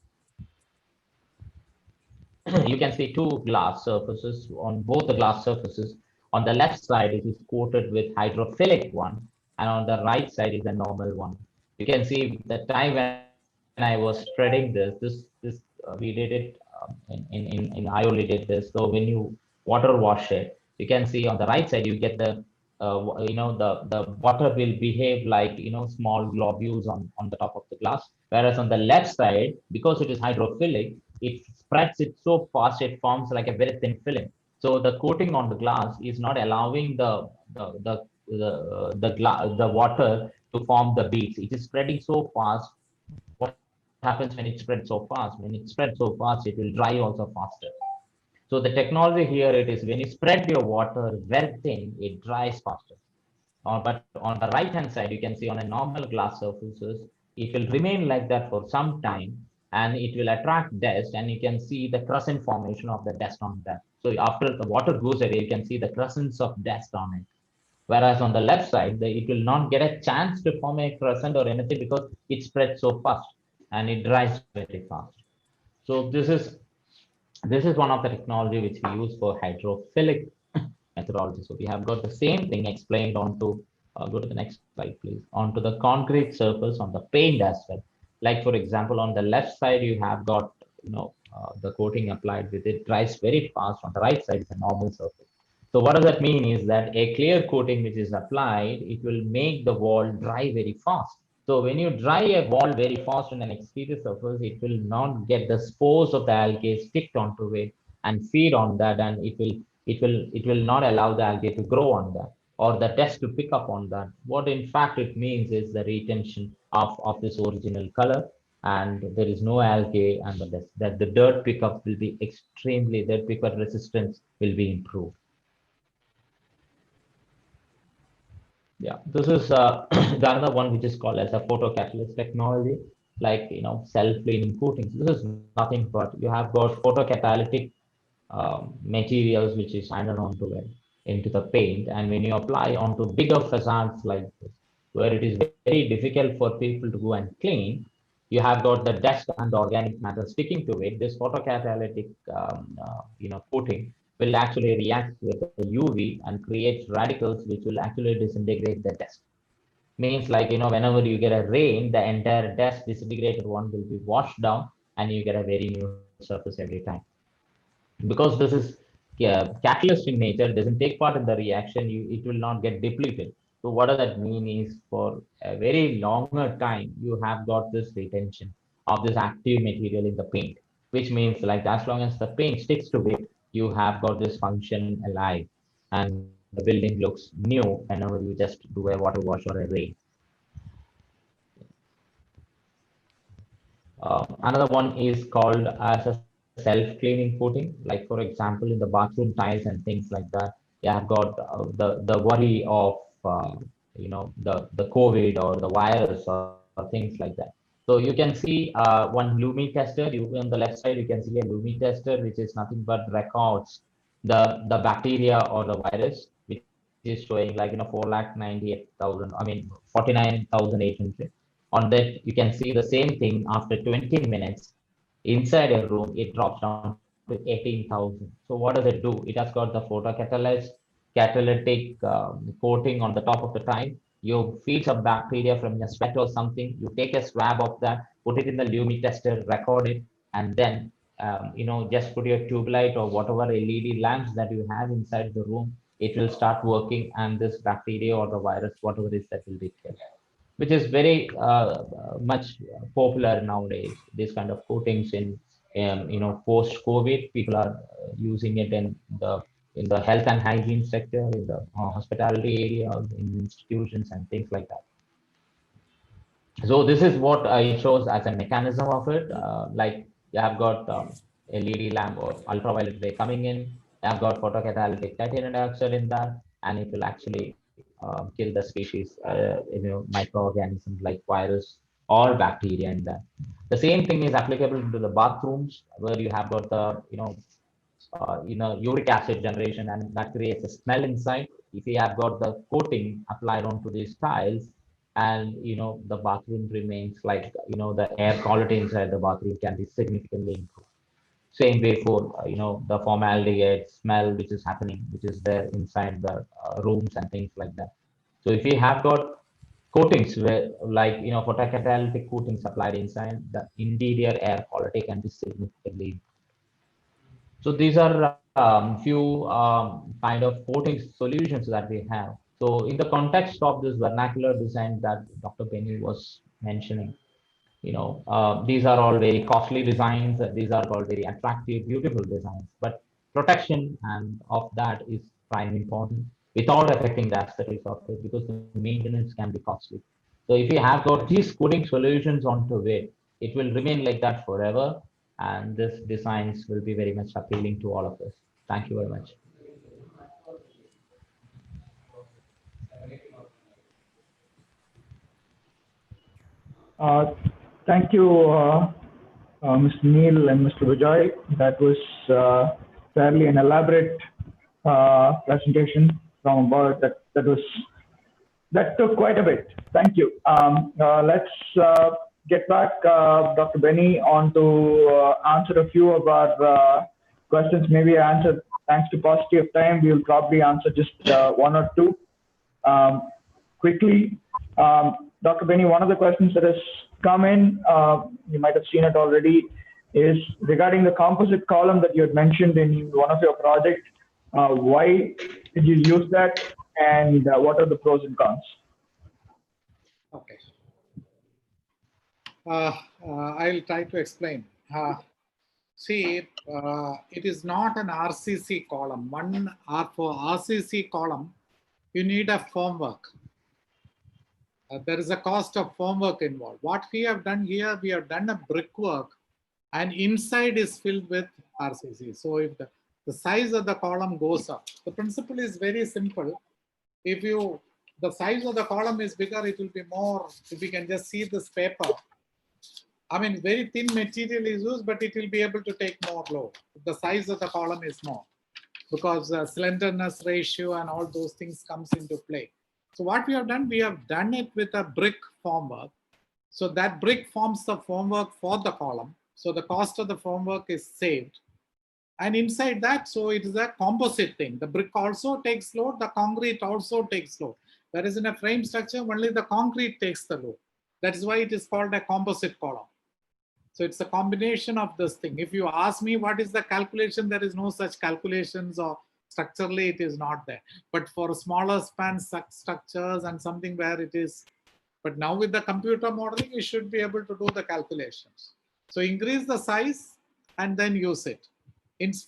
You can see two glass surfaces. On both the glass surfaces, on the left side it is coated with hydrophilic one, and on the right side is a normal one. You can see the time when I was spreading we did it in I only did this. So when you water wash it, you can see on the right side you get the the water will behave like small globules on the top of the glass, whereas on the left side, because it is hydrophilic, it spreads it so fast it forms like a very thin film. So the coating on the glass is not allowing the water to form the beads. It is spreading so fast. What happens when it spreads so fast? When it spreads so fast, it will dry also faster. So the technology here, it is when you spread your water very thin, it dries faster. But on the right hand side, you can see on a normal glass surfaces, it will remain like that for some time, and it will attract dust, and you can see the crescent formation of the dust on that. So after the water goes away, you can see the crescents of dust on it. Whereas on the left side, it will not get a chance to form a crescent or anything because it spreads so fast and it dries very fast. So this is one of the technology which we use for hydrophilic methodology. So we have got the same thing explained onto, go to the next slide, please, onto the concrete surface on the paint as well. Like for example, on the left side, you have got, the coating applied with it dries very fast. On the right side is a normal surface. So what does that mean is that a clear coating which is applied, it will make the wall dry very fast. So when you dry a wall very fast on an exterior surface, it will not get the spores of the algae sticked onto it and feed on that, and it will not allow the algae to grow on that or the dust to pick up on that. What in fact it means is the retention of this original color, and there is no algae, and the dirt pickup will be extremely, dirt pickup resistance will be improved. Yeah, this is the another one which is called as a photocatalyst technology, like self-cleaning coatings. This is nothing but you have got photocatalytic materials which is added onto it into the paint, and when you apply onto bigger facades like this, where it is very difficult for people to go and clean, you have got the dust and the organic matter sticking to it. This photocatalytic coating will actually react with the UV and create radicals which will actually disintegrate the dust. Means like whenever you get a rain, the entire dust disintegrated one will be washed down, and you get a very new surface every time. Because this is catalyst in nature, doesn't take part in the reaction, it will not get depleted. So what does that mean is for a very longer time, you have got this retention of this active material in the paint, which means like as long as the paint sticks to it, you have got this function alive, and the building looks new whenever you just do a water wash or a rain. Another one is called as a self-cleaning coating. Like for example, in the bathroom tiles and things like that, you have got the worry of the COVID or the virus or things like that. So you can see one Lumi tester. On the left side, you can see a Lumi tester, which is nothing but records the bacteria or the virus, which is showing like 4,98,000. I mean 49,800. On that, you can see the same thing after 20 minutes inside a room, it drops down to 18,000. So what does it do? It has got the catalytic coating on the top of the tile. You feed some bacteria from your sweat or something. You take a swab of that, put it in the Lumi tester, record it, and then just put your tube light or whatever LED lamps that you have inside the room. It will start working, and this bacteria or the virus, whatever it is, that will be killed, which is very much popular nowadays. These kind of coatings in post-COVID, people are using it in the health and hygiene sector, in the hospitality areas, in institutions and things like that. So this is what it shows as a mechanism of it. Like you have got LED lamp or ultraviolet ray coming in. You have got photocatalytic titanium dioxide in that, and it will actually kill the species, microorganisms like virus or bacteria in that. The same thing is applicable to the bathrooms, where you have got the uric acid generation, and that creates a smell inside. If you have got the coating applied onto these tiles, and the bathroom remains like, the air quality inside the bathroom can be significantly improved. Same way for the formaldehyde smell which is happening, which is there inside the rooms and things like that. So if you have got coatings where, like, photocatalytic coatings applied inside, the interior air quality can be significantly improved. So these are few kind of coating solutions that we have. So in the context of this vernacular design that Dr. Benny was mentioning, these are all very costly designs. These are all very attractive, beautiful designs. But protection and of that is prime important without affecting the aesthetics of it, because the maintenance can be costly. So if you have got these cooling solutions onto it, it will remain like that forever, and this designs will be very much appealing to all of us. Thank you very much. Thank you, Mr. Neil and Mr. Vijay. That was fairly an elaborate presentation from about that took quite a bit. Thank you. Let's get back, Dr. Benny, on to answer a few of our questions. Maybe answer, thanks to paucity of time, we'll probably answer just one or two quickly. Dr. Benny, one of the questions that has come in, you might have seen it already, is regarding the composite column that you had mentioned in one of your projects. Why did you use that, and what are the pros and cons? Okay. I'll try to explain. See, it is not an RCC column. For RCC column, you need a formwork. There is a cost of formwork involved. What we have done here, we have done a brickwork, and inside is filled with RCC. So if the size of the column goes up, the principle is very simple. If the size of the column is bigger, it will be more. If you can just see this paper, I mean, very thin material is used, but it will be able to take more load. The size of the column is more, because slenderness ratio and all those things comes into play. So what we have done it with a brick formwork. So that brick forms the formwork for the column. So the cost of the formwork is saved. And inside that, so it is a composite thing. The brick also takes load, the concrete also takes load. Whereas in a frame structure, only the concrete takes the load. That is why it is called a composite column. So it's a combination of this thing. If you ask me what is the calculation, there is no such calculations, or structurally it is not there. But for smaller span structures and something where it is, but now with the computer modeling, you should be able to do the calculations. So increase the size and then use it.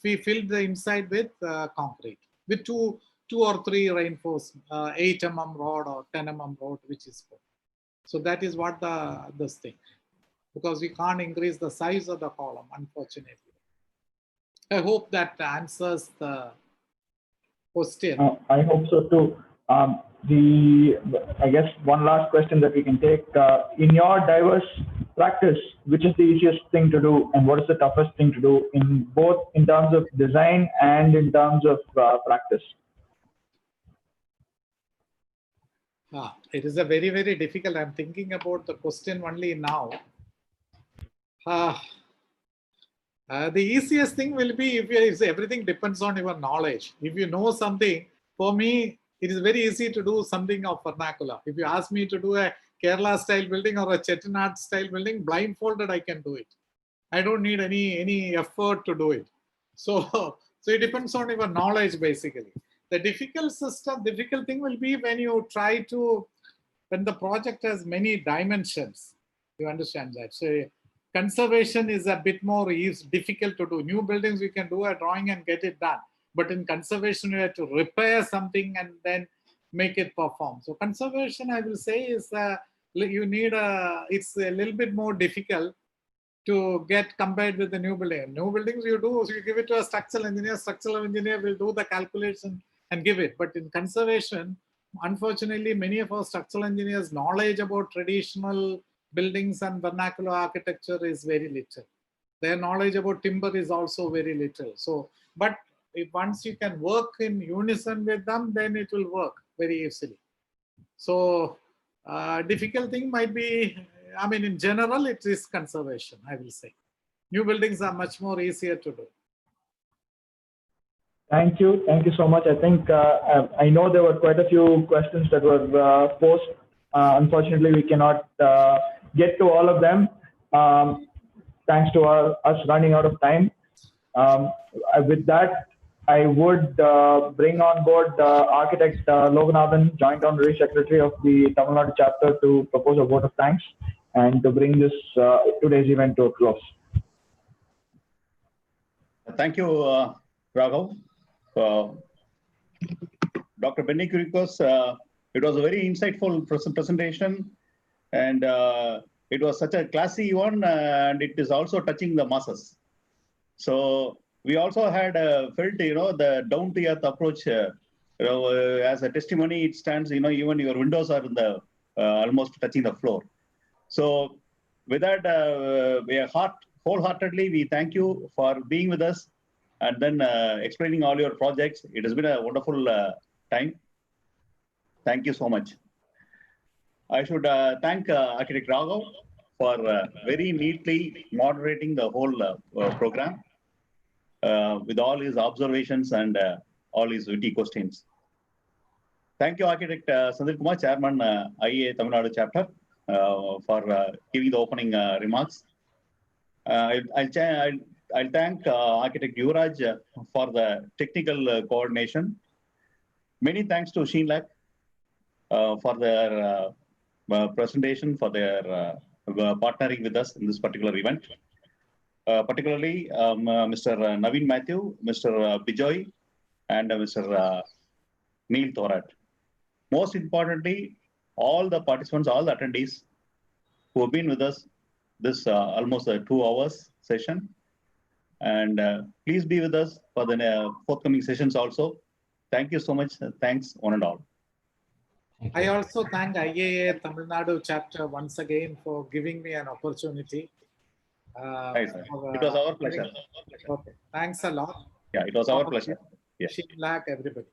We filled the inside with concrete, with two or three reinforced 8 mm rod or 10 mm rod, which is good. So that is what this thing, because we can't increase the size of the column, unfortunately. I hope that answers the question. I hope so too. I guess one last question that we can take. In your diverse practice, which is the easiest thing to do, and what is the toughest thing to do, in both in terms of design and in terms of practice? It is a very, very difficult. I'm thinking about the question only now. The easiest thing will be if everything depends on your knowledge. If you know something, for me, it is very easy to do something of vernacular. If you ask me to do a Kerala style building or a Chettinad style building, blindfolded, I can do it. I don't need any effort to do it. So it depends on your knowledge, basically. The difficult thing will be when you when the project has many dimensions. You understand that? So conservation is a bit more difficult to do. New buildings, you can do a drawing and get it done. But in conservation, you have to repair something and then make it perform. So conservation, I will say, is it's a little bit more difficult to get compared with the new building. New buildings you do, so you give it to a structural engineer will do the calculation and give it. But in conservation, unfortunately, many of our structural engineers' knowledge about traditional buildings and vernacular architecture is very little. Their knowledge about timber is also very little. So but if once you can work in unison with them, then it will work very easily. So difficult thing might be, I mean, in general, it is conservation, I will say. New buildings are much more easier to do. Thank you. Thank you so much. I think I know there were quite a few questions that were posed. Unfortunately, we cannot get to all of them thanks to us running out of time. With that, I would bring on board Architect Loganathan, Joint Honorary Secretary of the Tamil Nadu chapter, to propose a vote of thanks and to bring this today's event to a close. Thank you, Raghav. Dr. Benny Kuriakose, it was a very insightful presentation, and it was such a classy one, and it is also touching the masses. So we also had felt, the down-to-earth approach. As a testimony, it stands. Even your windows are in the almost touching the floor. So with that, we are wholeheartedly, we thank you for being with us and then explaining all your projects. It has been a wonderful time. Thank you so much. I should thank Architect Raghav for very neatly moderating the whole program with all his observations and all his witty questions. Thank you, Architect Sandeep Kumar, Chairman IIA Tamil Nadu Chapter, for giving the opening remarks. I'll thank Architect Yuvraj for the technical coordination. Many thanks to Sheenlak for their presentation, for their partnering with us in this particular event. Particularly Mr. Naveen Matthew, Mr. Bijoy, and Mr. Neil Thorat. Most importantly, all the participants, all the attendees who have been with us this almost a 2 hours session. And please be with us for the forthcoming sessions also. Thank you so much. Thanks one and all. I also thank IIA Tamil Nadu chapter once again for giving me an opportunity. Right, it was our pleasure. Okay. Thanks a lot. Yeah, it was our pleasure. Yes. Sheenlak, everybody.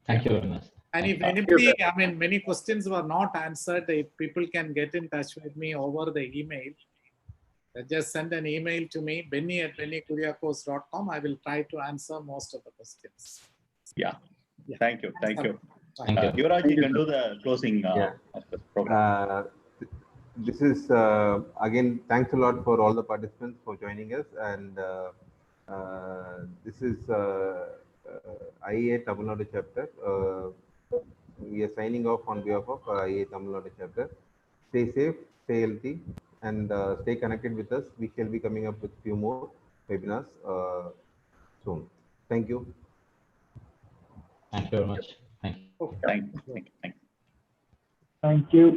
Thank you very much. And if anybody, I mean, many questions were not answered, if people can get in touch with me over the email, just send an email to me, benny@bennykuriakose.com. I will try to answer most of the questions. Yeah. Thank you. Thank you. Thank you. Yuvraj, you can do the closing of the program. This is again, thanks a lot for all the participants for joining us, and this is IIA Tamil Nadu chapter. We are signing off on behalf of IIA Tamil Nadu chapter. Stay safe, stay healthy, and stay connected with us. We shall be coming up with few more webinars soon. Thank you. Thank you very much. Thank you. Thank you. Thank you.